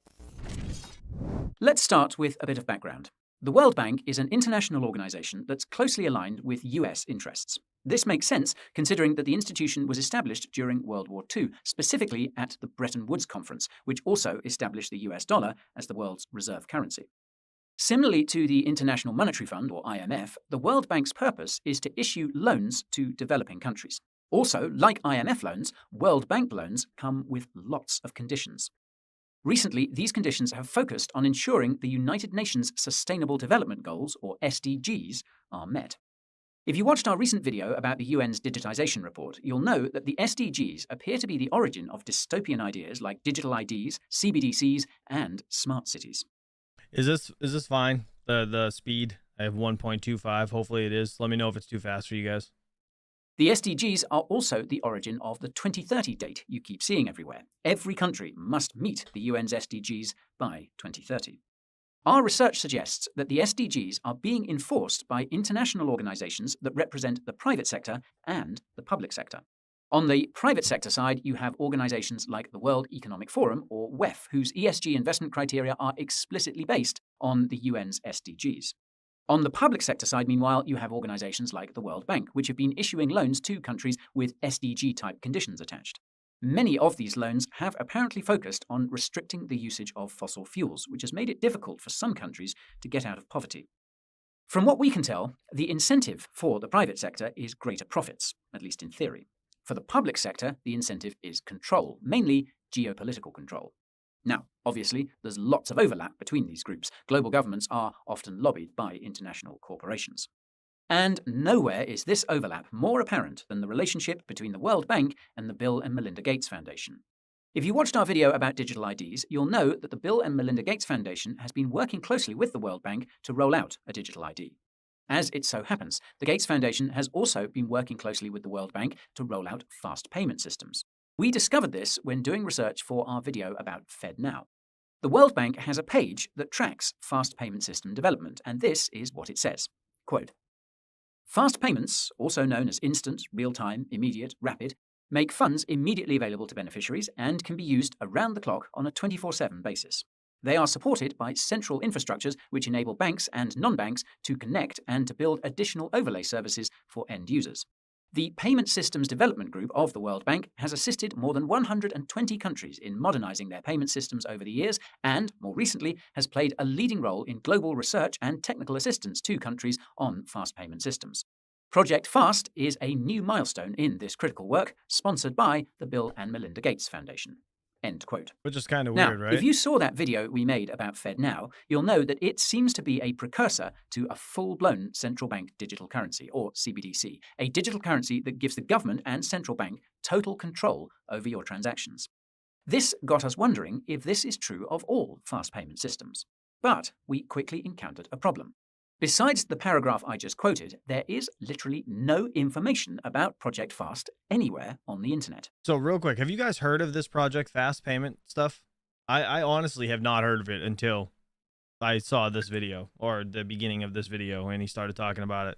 Let's start with a bit of background. The World Bank is an international organization that's closely aligned with US interests. This makes sense considering that the institution was established during World War II, specifically at the Bretton Woods Conference, which also established the US dollar as the world's reserve currency. Similarly to the International Monetary Fund, or IMF, the World Bank's purpose is to issue loans to developing countries. Also, like IMF loans, World Bank loans come with lots of conditions. Recently, these conditions have focused on ensuring the United Nations Sustainable Development Goals, or SDGs, are met. If you watched our recent video about the UN's digitization report, you'll know that the SDGs appear to be the origin of dystopian ideas like digital IDs, CBDCs, and smart cities. Is this fine? The speed? I have 1.25. Hopefully it is. Let me know if it's too fast for you guys. The SDGs are also the origin of the 2030 date you keep seeing everywhere. Every country must meet the UN's SDGs by 2030. Our research suggests that the SDGs are being enforced by international organizations that represent the private sector and the public sector. On the private sector side, you have organizations like the World Economic Forum, or WEF, whose ESG investment criteria are explicitly based on the UN's SDGs. On the public sector side, meanwhile, you have organizations like the World Bank, which have been issuing loans to countries with SDG-type conditions attached. Many of these loans have apparently focused on restricting the usage of fossil fuels, which has made it difficult for some countries to get out of poverty. From what we can tell, the incentive for the private sector is greater profits, at least in theory. For the public sector, the incentive is control, mainly geopolitical control. Now, obviously, there's lots of overlap between these groups. Global governments are often lobbied by international corporations. And nowhere is this overlap more apparent than the relationship between the World Bank and the Bill and Melinda Gates Foundation. If you watched our video about digital IDs, you'll know that the Bill and Melinda Gates Foundation has been working closely with the World Bank to roll out a digital ID. As it so happens, the Gates Foundation has also been working closely with the World Bank to roll out fast payment systems. We discovered this when doing research for our video about FedNow. The World Bank has a page that tracks fast payment system development, and this is what it says. Quote, "Fast payments, also known as instant, real-time, immediate, rapid, make funds immediately available to beneficiaries and can be used around the clock on a 24/7 basis. They are supported by central infrastructures which enable banks and non-banks to connect and to build additional overlay services for end users. The Payment Systems Development Group of the World Bank has assisted more than 120 countries in modernizing their payment systems over the years and, more recently, has played a leading role in global research and technical assistance to countries on fast payment systems. Project FAST is a new milestone in this critical work, sponsored by the Bill and Melinda Gates Foundation." End quote. Which is kind of Now, weird, right? if you saw that video we made about FedNow, you'll know that it seems to be a precursor to a full-blown central bank digital currency, or CBDC, a digital currency that gives the government and central bank total control over your transactions. This got us wondering if this is true of all fast payment systems. But we quickly encountered a problem. Besides the paragraph I just quoted, there is literally no information about Project FAST anywhere on the internet. So real quick, have you guys heard of this Project Fast Payment stuff? I honestly have not heard of it until I saw this video, or the beginning of this video, and he started talking about it.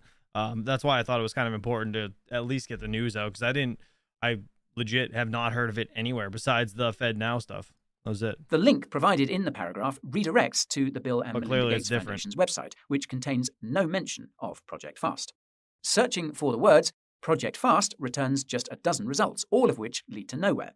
That's why I thought it was kind of important to at least get the news out, because I legit have not heard of it anywhere besides the FedNow stuff. That was it. The link provided in the paragraph redirects to the Bill and Melinda Gates Foundation's website, which contains no mention of Project FAST. Searching for the words Project FAST returns just a dozen results, all of which lead to nowhere.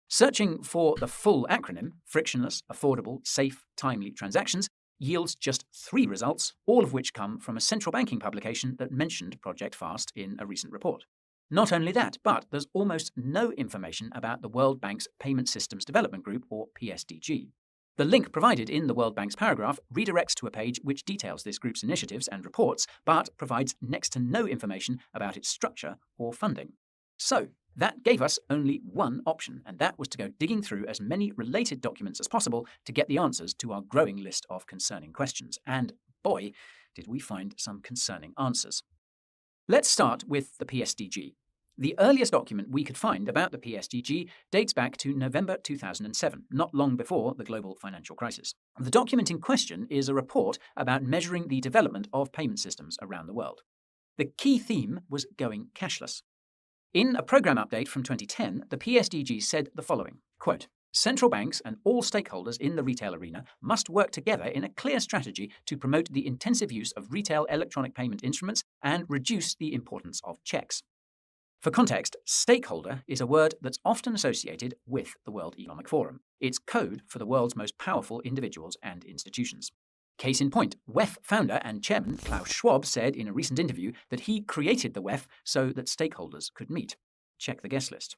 Searching for the full acronym, frictionless, affordable, safe, timely transactions, yields just 3 results, all of which come from a central banking publication that mentioned Project FAST in a recent report. Not only that, but there's almost no information about the World Bank's Payment Systems Development Group, or PSDG. The link provided in the World Bank's paragraph redirects to a page which details this group's initiatives and reports, but provides next to no information about its structure or funding. So, that gave us only one option, and that was to go digging through as many related documents as possible to get the answers to our growing list of concerning questions. And boy, did we find some concerning answers. Let's start with the PSDG. The earliest document we could find about the PSDG dates back to November 2007, not long before the global financial crisis. The document in question is a report about measuring the development of payment systems around the world. The key theme was going cashless. In a program update from 2010, the PSDG said the following, quote, "Central banks and all stakeholders in the retail arena must work together in a clear strategy to promote the intensive use of retail electronic payment instruments and reduce the importance of checks." For context, stakeholder is a word that's often associated with the World Economic Forum. It's code for the world's most powerful individuals and institutions. Case in point, WEF founder and chairman Klaus Schwab said in a recent interview that he created the WEF so that stakeholders could meet. Check the guest list.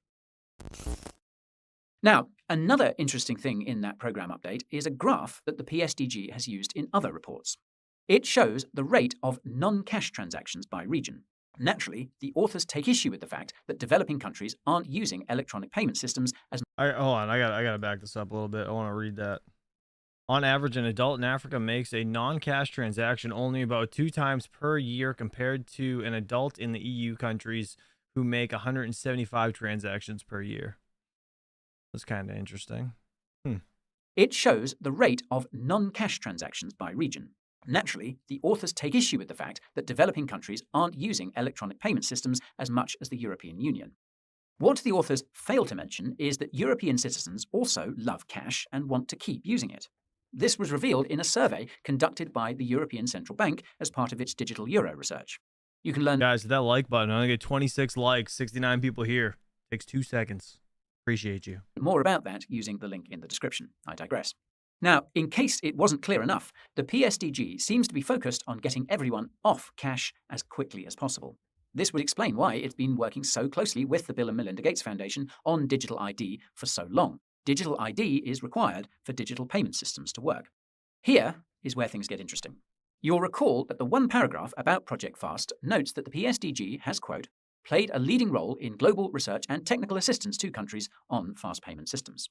Now, another interesting thing in that program update is a graph that the PSDG has used in other reports. It shows the rate of non-cash transactions by region. Naturally, the authors take issue with the fact that developing countries aren't using electronic payment systems as... Hold on, I gotta back this up a little bit. I want to read that. On average, an adult in Africa makes a non-cash transaction only about 2 times per year compared to an adult in the EU countries who make 175 transactions per year. That's kind of interesting. It shows the rate of non-cash transactions by region. Naturally, the authors take issue with the fact that developing countries aren't using electronic payment systems as much as the European Union. What the authors fail to mention is that European citizens also love cash and want to keep using it. This was revealed in a survey conducted by the European Central Bank as part of its digital euro research. You can learn... Guys, hit that like button. I only get 26 likes, 69 people here. Takes 2 seconds. Appreciate you. More about that using the link in the description. I digress. Now, in case it wasn't clear enough, the PSDG seems to be focused on getting everyone off cash as quickly as possible. This would explain why it's been working so closely with the Bill and Melinda Gates Foundation on digital ID for so long. Digital ID is required for digital payment systems to work. Here is where things get interesting. You'll recall that the one paragraph about Project FAST notes that the PSDG has, quote, played a leading role in global research and technical assistance to countries on fast payment systems.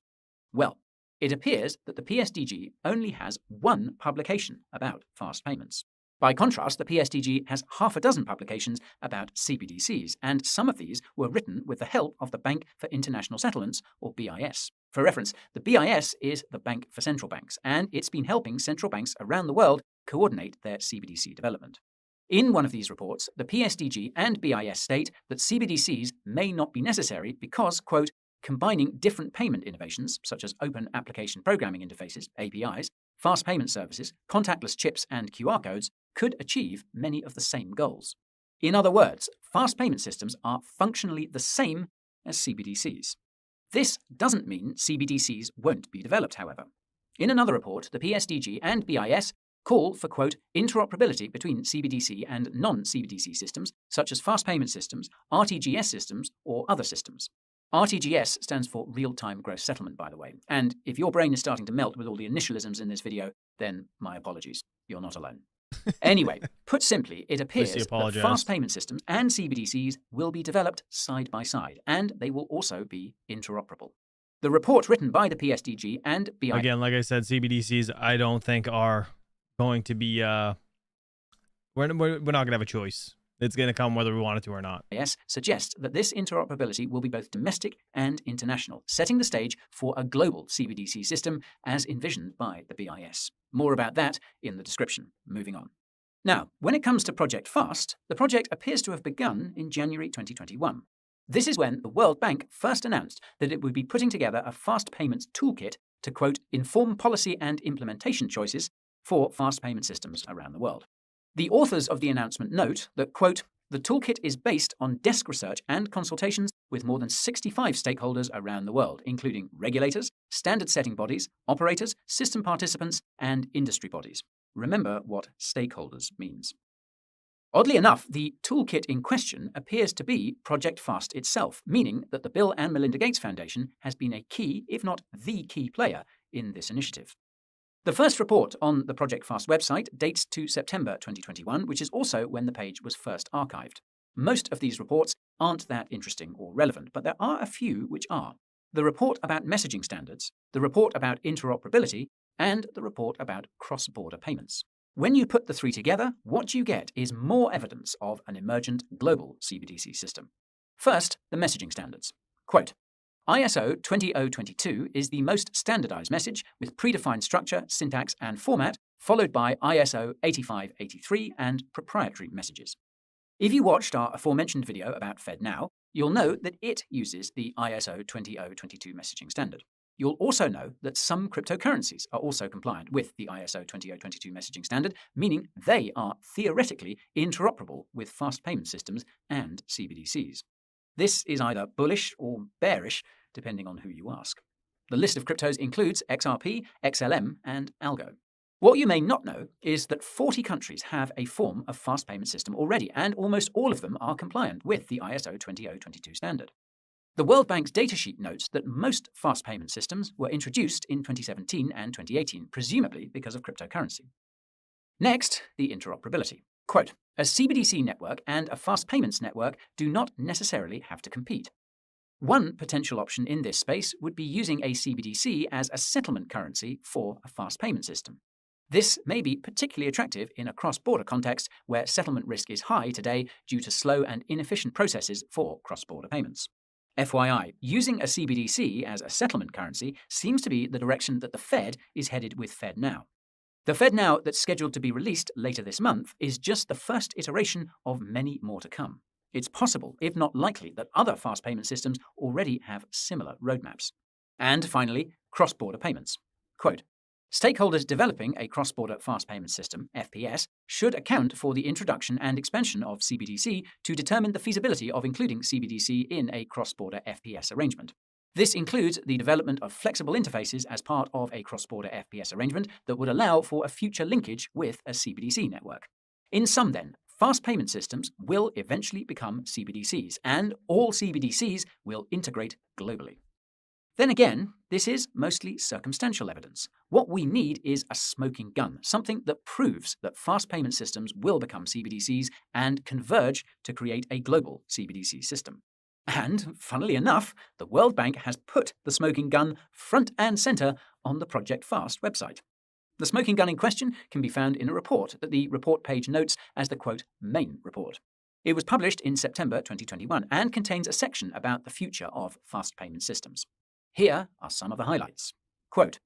Well, it appears that the PSDG only has one publication about fast payments. By contrast, the PSDG has half a dozen publications about CBDCs, and some of these were written with the help of the Bank for International Settlements, or BIS. For reference, the BIS is the Bank for Central Banks, and it's been helping central banks around the world coordinate their CBDC development. In one of these reports, the PSDG and BIS state that CBDCs may not be necessary because, quote, combining different payment innovations, such as open application programming interfaces, APIs, fast payment services, contactless chips, and QR codes, could achieve many of the same goals. In other words, fast payment systems are functionally the same as CBDCs. This doesn't mean CBDCs won't be developed, however. In another report, the PSDG and BIS call for, quote, interoperability between CBDC and non-CBDC systems, such as fast payment systems, RTGS systems, or other systems. RTGS stands for real-time gross settlement, by the way. And if your brain is starting to melt with all the initialisms in this video, then my apologies. You're not alone. Anyway, put simply, it appears that fast payment systems and CBDCs will be developed side by side, and they will also be interoperable. The report written by the PSDG and BIS... Again, like I said, CBDCs I don't think are going to be... We're not going to have a choice. It's going to come whether we want it to or not. Yes, suggests that this interoperability will be both domestic and international, setting the stage for a global CBDC system as envisioned by the BIS. More about that in the description. Moving on. Now, when it comes to Project FAST, the project appears to have begun in January 2021. This is when the World Bank first announced that it would be putting together a fast payments toolkit to, quote, inform policy and implementation choices for fast payment systems around the world. The authors of the announcement note that, quote, the toolkit is based on desk research and consultations with more than 65 stakeholders around the world, including regulators, standard-setting bodies, operators, system participants, and industry bodies. remember what stakeholders means. Oddly enough, the toolkit in question appears to be Project FAST itself, meaning that the Bill and Melinda Gates Foundation has been a key, if not the key player in this initiative. The first report on the Project FAST website dates to September 2021, which is also when the page was first archived. Most of these reports aren't that interesting or relevant, but there are a few which are. The report about messaging standards, the report about interoperability, and the report about cross-border payments. When you put the three together, what you get is more evidence of an emergent global CBDC system. First, the messaging standards. Quote, ISO 20022 is the most standardized message with predefined structure, syntax, and format, followed by ISO 8583 and proprietary messages. If you watched our aforementioned video about FedNow, you'll know that it uses the ISO 20022 messaging standard. You'll also know that some cryptocurrencies are also compliant with the ISO 20022 messaging standard, meaning they are theoretically interoperable with fast payment systems and CBDCs. This is either bullish or bearish, depending on who you ask. The list of cryptos includes XRP, XLM, and Algo. What you may not know is that 40 countries have a form of fast payment system already, and almost all of them are compliant with the ISO 20022 standard. The World Bank's datasheet notes that most fast payment systems were introduced in 2017 and 2018, presumably because of cryptocurrency. Next, the interoperability. Quote, a CBDC network and a fast payments network do not necessarily have to compete. One potential option in this space would be using a CBDC as a settlement currency for a fast payment system. This may be particularly attractive in a cross-border context where settlement risk is high today due to slow and inefficient processes for cross-border payments. FYI, using a CBDC as a settlement currency seems to be the direction that the Fed is headed with FedNow. The FedNow that's scheduled to be released later this month is just the first iteration of many more to come. It's possible, if not likely, that other fast payment systems already have similar roadmaps. And finally, cross-border payments. Quote, stakeholders developing a cross-border fast payment system, FPS, should account for the introduction and expansion of CBDC to determine the feasibility of including CBDC in a cross-border FPS arrangement. This includes the development of flexible interfaces as part of a cross-border FPS arrangement that would allow for a future linkage with a CBDC network. In sum then, fast payment systems will eventually become CBDCs, and all CBDCs will integrate globally. Then again, this is mostly circumstantial evidence. What we need is a smoking gun, something that proves that fast payment systems will become CBDCs and converge to create a global CBDC system. And, funnily enough, the World Bank has put the smoking gun front and center on the Project FAST website. The smoking gun in question can be found in a report that the report page notes as the, quote, main report. It was published in September 2021 and contains a section about the future of fast payment systems. Here are some of the highlights. Quote,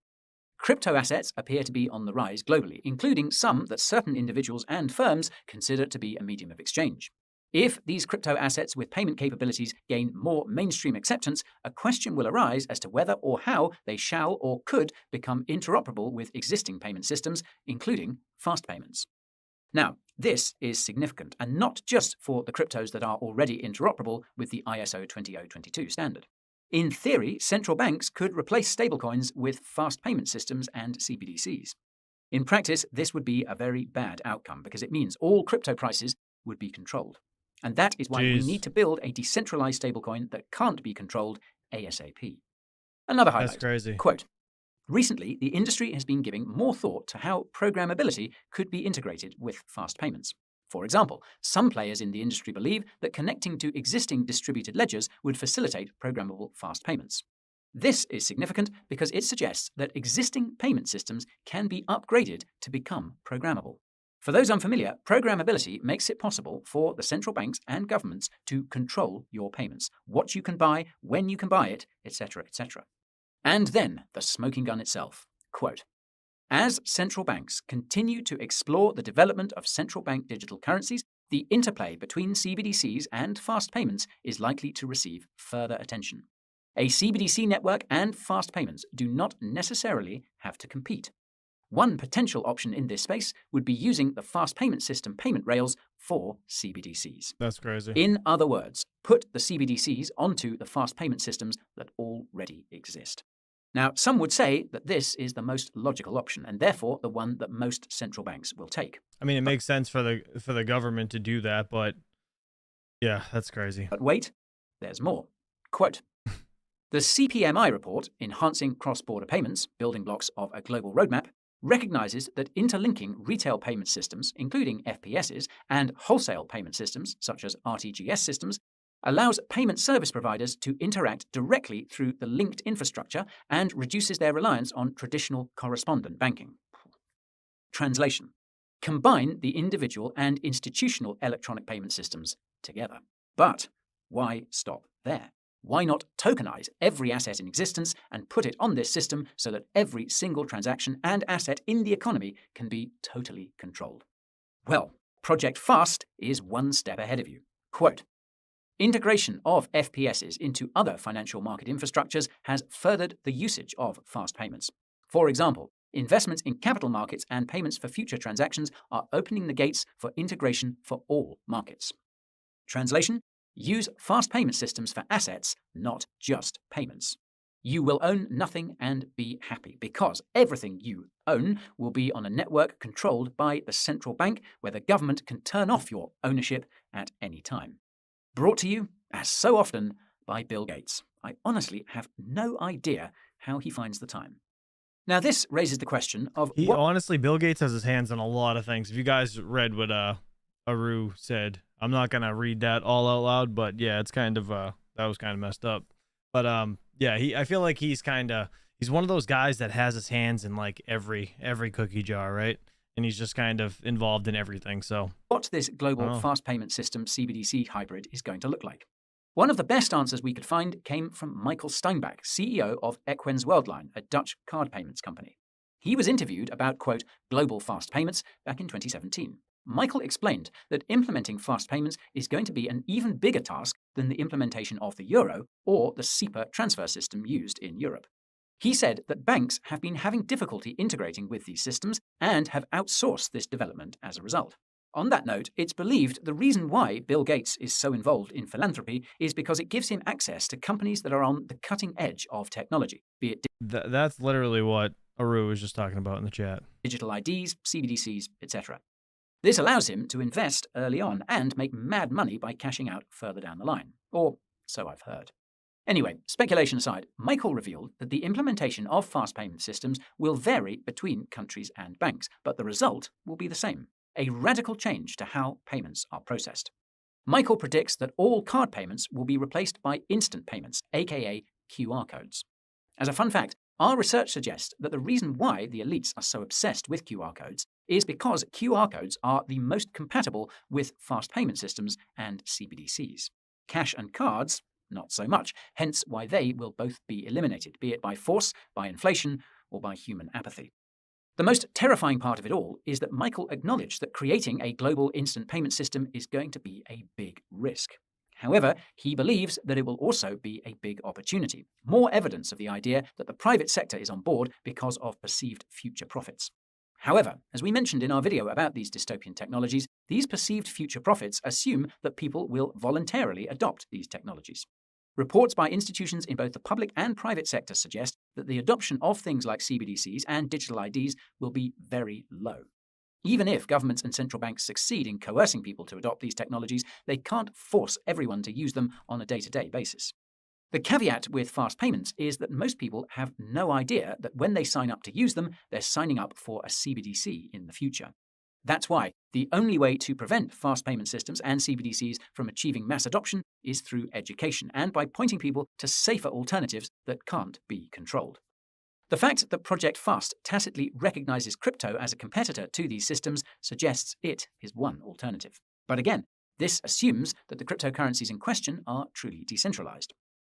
crypto assets appear to be on the rise globally, including some that certain individuals and firms consider to be a medium of exchange. If these crypto assets with payment capabilities gain more mainstream acceptance, a question will arise as to whether or how they shall or could become interoperable with existing payment systems, including fast payments. Now, this is significant, and not just for the cryptos that are already interoperable with the ISO 20022 standard. In theory, central banks could replace stablecoins with fast payment systems and CBDCs. In practice, this would be a very bad outcome because it means all crypto prices would be controlled. And that is why we need to build a decentralized stablecoin that can't be controlled ASAP. Another highlight. That's crazy. Quote, recently, the industry has been giving more thought to how programmability could be integrated with fast payments. For example, some players in the industry believe that connecting to existing distributed ledgers would facilitate programmable fast payments. This is significant because it suggests that existing payment systems can be upgraded to become programmable. For those unfamiliar, programmability makes it possible for the central banks and governments to control your payments, what you can buy, when you can buy it, etc., etc. And then the smoking gun itself. Quote, as central banks continue to explore the development of central bank digital currencies, the interplay between CBDCs and fast payments is likely to receive further attention. A CBDC network and fast payments do not necessarily have to compete. One potential option in this space would be using the fast payment system payment rails for CBDCs. That's crazy. In other words, put the CBDCs onto the fast payment systems that already exist. Now, some would say that this is the most logical option and therefore the one that most central banks will take. I mean, it makes sense for the government to do that, but yeah, that's crazy. But wait, there's more. Quote, the CPMI report, Enhancing Cross-Border Payments, Building Blocks of a Global Roadmap, recognizes that interlinking retail payment systems, including FPSs, and wholesale payment systems, such as RTGS systems, allows payment service providers to interact directly through the linked infrastructure and reduces their reliance on traditional correspondent banking. Translation: combine the individual and institutional electronic payment systems together. But why stop there? Why not tokenize every asset in existence and put it on this system so that every single transaction and asset in the economy can be totally controlled? Well, Project FAST is one step ahead of you. Quote, integration of FPSs into other financial market infrastructures has furthered the usage of fast payments. For example, investments in capital markets and payments for future transactions are opening the gates for integration for all markets. Translation: use fast payment systems for assets, not just payments. You will own nothing and be happy because everything you own will be on a network controlled by the central bank where the government can turn off your ownership at any time. Brought to you, as so often, by Bill Gates. I honestly have no idea how he finds the time. Now, this raises the question of honestly, Bill Gates has his hands on a lot of things. If you guys read what Aru said, I'm not gonna read that all out loud, but yeah, it's kind of that was kind of messed up. But yeah, I feel like he's one of those guys that has his hands in like every cookie jar, right? And he's just kind of involved in everything. So what this global fast payment system CBDC hybrid is going to look like. One of the best answers we could find came from Michael Steinbach, CEO of Equens Worldline, a Dutch card payments company. He was interviewed about, quote, global fast payments back in 2017. Michael explained that implementing fast payments is going to be an even bigger task than the implementation of the euro or the SEPA transfer system used in Europe. He said that banks have been having difficulty integrating with these systems and have outsourced this development as a result. On that note, it's believed the reason why Bill Gates is so involved in philanthropy is because it gives him access to companies that are on the cutting edge of technology, be it that's literally what Aru was just talking about in the chat. Digital IDs, CBDCs, etc. This allows him to invest early on and make mad money by cashing out further down the line. Or so I've heard. Anyway, speculation aside, Michael revealed that the implementation of fast payment systems will vary between countries and banks, but the result will be the same: a radical change to how payments are processed. Michael predicts that all card payments will be replaced by instant payments, aka QR codes. As a fun fact, our research suggests that the reason why the elites are so obsessed with QR codes is because QR codes are the most compatible with fast payment systems and CBDCs. Cash and cards, not so much, hence why they will both be eliminated, be it by force, by inflation, or by human apathy. The most terrifying part of it all is that Michael acknowledged that creating a global instant payment system is going to be a big risk. However, he believes that it will also be a big opportunity, more evidence of the idea that the private sector is on board because of perceived future profits. However, as we mentioned in our video about these dystopian technologies, these perceived future profits assume that people will voluntarily adopt these technologies. Reports by institutions in both the public and private sector suggest that the adoption of things like CBDCs and digital IDs will be very low. Even if governments and central banks succeed in coercing people to adopt these technologies, they can't force everyone to use them on a day-to-day basis. The caveat with fast payments is that most people have no idea that when they sign up to use them, they're signing up for a CBDC in the future. That's why the only way to prevent fast payment systems and CBDCs from achieving mass adoption is through education and by pointing people to safer alternatives that can't be controlled. The fact that Project FAST tacitly recognizes crypto as a competitor to these systems suggests it is one alternative. But again, this assumes that the cryptocurrencies in question are truly decentralized.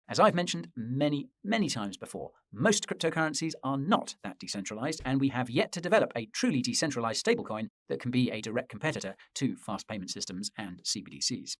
As I've mentioned many, many times before, most cryptocurrencies are not that decentralized, and we have yet to develop a truly decentralized stablecoin that can be a direct competitor to fast payment systems and CBDCs.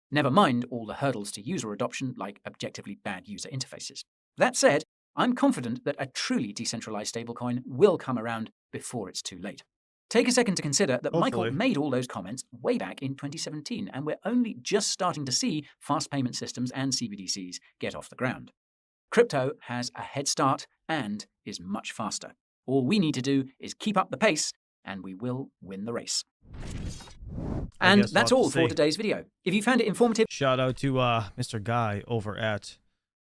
Never mind all the hurdles to user adoption, like objectively bad user interfaces. That said, I'm confident that a truly decentralized stablecoin will come around before it's too late. Take a second to consider that Michael made all those comments way back in 2017, and we're only just starting to see fast payment systems and CBDCs get off the ground. Crypto has a head start and is much faster. All we need to do is keep up the pace, and we will win the race. And that's all for today's video. If you found it informative, shout out to Mr. Guy over at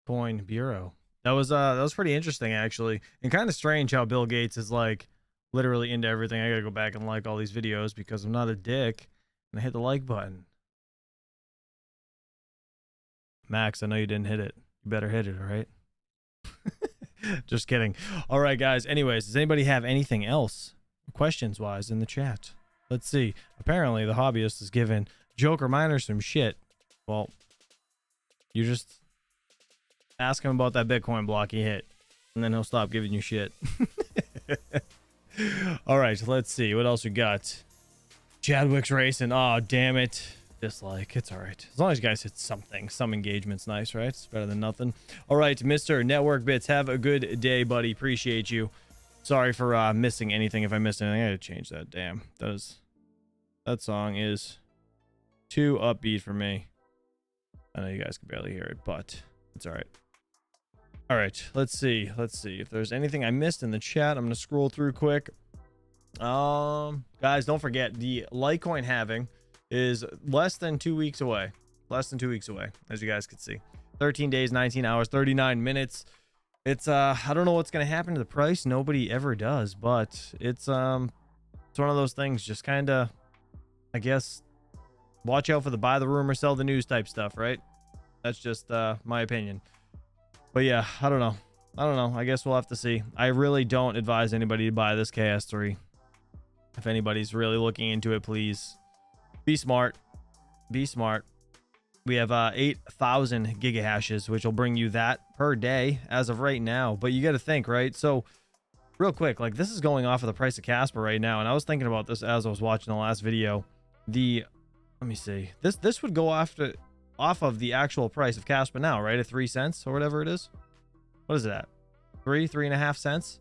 Coin Bureau. That was pretty interesting, actually, and kind of strange how Bill Gates is like literally into everything. I gotta go back and like all these videos because I'm not a dick, and I hit the like button. Max, I know you didn't hit it. You better hit it, all right? Just kidding. All right, guys. Anyways, does anybody have anything else questions-wise in the chat? Let's see. Apparently, the hobbyist is giving Joker Miner some shit. Well, you just ask him about that Bitcoin block he hit, and then he'll stop giving you shit. All right, let's see. What else we got? Chadwick's racing. Oh, damn it. Dislike. It's all right. As long as you guys hit something. Some engagement's nice, right? It's better than nothing. All right, Mr. Network Bits, have a good day, buddy. Appreciate you. Sorry for missing anything. If I missed anything, I had to change that. Damn. That song is too upbeat for me. I know you guys can barely hear it, but it's all right. All right, let's see. Let's see if there's anything I missed in the chat. I'm going to scroll through quick. Guys, don't forget the Litecoin halving is less than 2 weeks away. Less than 2 weeks away, as you guys can see. 13 days, 19 hours, 39 minutes. It's I don't know what's gonna happen to the price. Nobody ever does, but it's one of those things. Just kind of, I guess, watch out for the buy the rumor, sell the news type stuff, right? That's just my opinion. But yeah, I don't know. I guess we'll have to see. I really don't advise anybody to buy this KS3. If anybody's really looking into it, please be smart. Be smart. We have 8,000 gigahashes, which will bring you that per day as of right now. But you got to think, right? So real quick, like this is going off of the price of Casper right now. And I was thinking about this as I was watching the last video. Let me see. This would go off of the actual price of Casper now, right? At 3 cents or whatever it is. What is it at? 3.5 cents?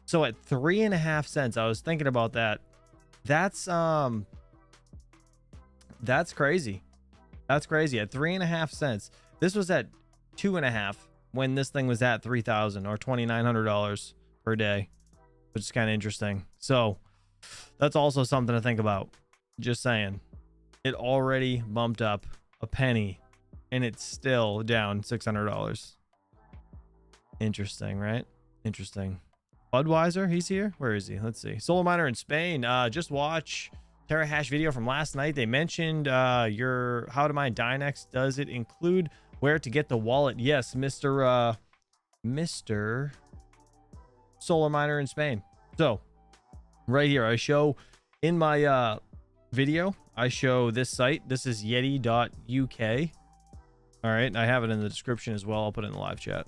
So at 3.5 cents, I was thinking about that. That's crazy. That's crazy. At 3.5 cents. This was at 2.5 when this thing was at $3,000 or $2,900 per day, which is kind of interesting. So that's also something to think about. Just saying. It already bumped up a penny and it's still down $600. Interesting, right? Interesting. Budweiser, he's here. Where is he? Let's see. Solar Miner in Spain. Just watch Terahash video from last night. They mentioned your how to mine Dynex. Does it include where to get the wallet? Yes, Mr. Solar Miner in Spain. So right here, I show in my video, I show this site. This is yeti.uk. All right, I have it in the description as well. I'll put it in the live chat.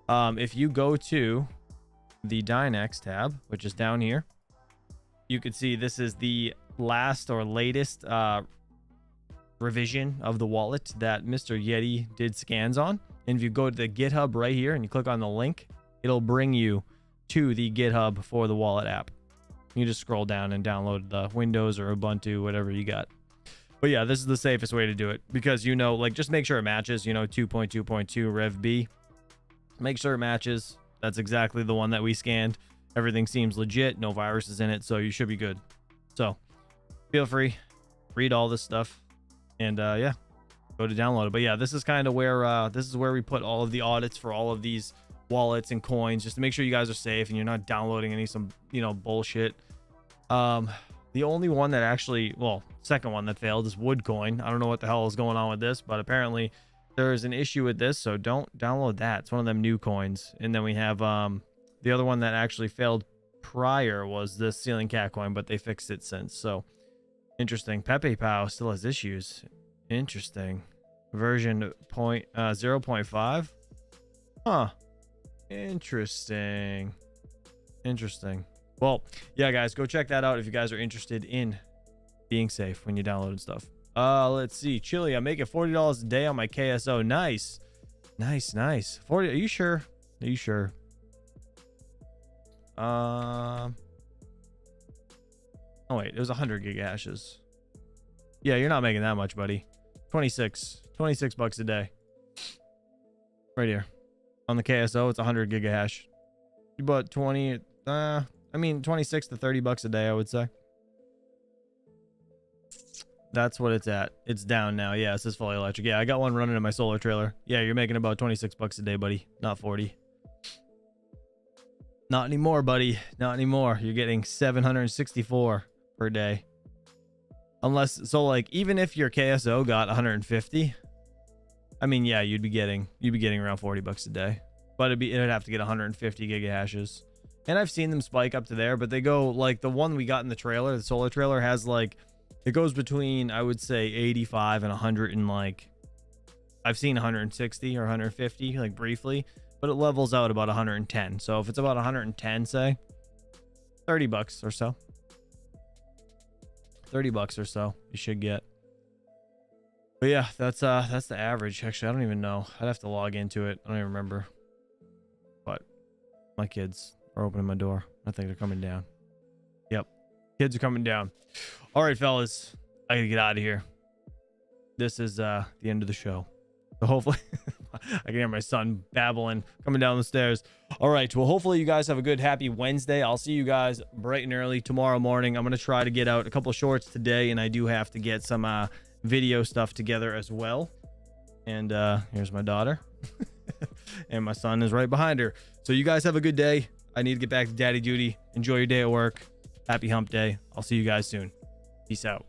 If you go to the Dynex tab, which is down here, you can see this is the last or latest revision of the wallet that Mr. Yeti did scans on. And if you go to the GitHub right here and you click on the link, it'll bring you to the GitHub for the wallet app. You just scroll down and download the Windows or Ubuntu, whatever you got. But yeah, this is the safest way to do it because, you know, like just make sure it matches, you know, 2.2.2 Rev B. Make sure it matches. That's exactly the one that we scanned. Everything seems legit. No viruses in it, so you should be good. So feel free, read all this stuff, and yeah, go to download it. But yeah, this is kind of where we put all of the audits for all of these wallets and coins, just to make sure you guys are safe and you're not downloading some bullshit. The only one that actually, well, second one that failed is Woodcoin. I don't know what the hell is going on with this, but apparently there is an issue with this, so don't download that. It's one of them new coins. And then we have the other one that actually failed prior was the Ceiling Cat coin, but they fixed it since. So interesting. Pepe Pow still has issues. Interesting. Version 0.5. Huh. Interesting. Well, yeah, guys, go check that out if you guys are interested in being safe when you download stuff. Let's see. Chili, I'm making $40 a day on my KSO. Nice. 40. Are you sure? Oh wait, it was 100 gigahashes. Yeah, you're not making that much, buddy. 26 bucks a day. Right here. On the KSO, it's 100 gigahash. You bought 20, I mean 26 to 30 bucks a day, I would say. That's what it's at. It's down now. Yeah, it says fully electric. Yeah, I got one running in my solar trailer. Yeah, you're making about 26 bucks a day, buddy. Not 40. Not anymore, buddy. Not anymore. You're getting 764 per day. Unless, so like, even if your KSO got 150, I mean, yeah, you'd be getting around 40 bucks a day. But it'd have to get 150 gigahashes. And I've seen them spike up to there, but they go, like, the one we got in the trailer, the solar trailer, has like, it goes between, I would say, 85 and 100 and like, I've seen 160 or 150, like briefly, but it levels out about 110. So if it's about 110, say, 30 bucks or so. 30 bucks or so you should get. But yeah, that's the average. Actually, I don't even know. I'd have to log into it. I don't even remember. But my kids are opening my door. I think they're coming down. Yep. Kids are coming down. All right, fellas. I gotta get out of here. This is the end of the show. So hopefully I can hear my son babbling coming down the stairs. All right. Well, hopefully you guys have a good, happy Wednesday. I'll see you guys bright and early tomorrow morning. I'm going to try to get out a couple of shorts today, and I do have to get some video stuff together as well. And here's my daughter. And my son is right behind her. So you guys have a good day. I need to get back to daddy duty. Enjoy your day at work. Happy hump day. I'll see you guys soon. Peace out.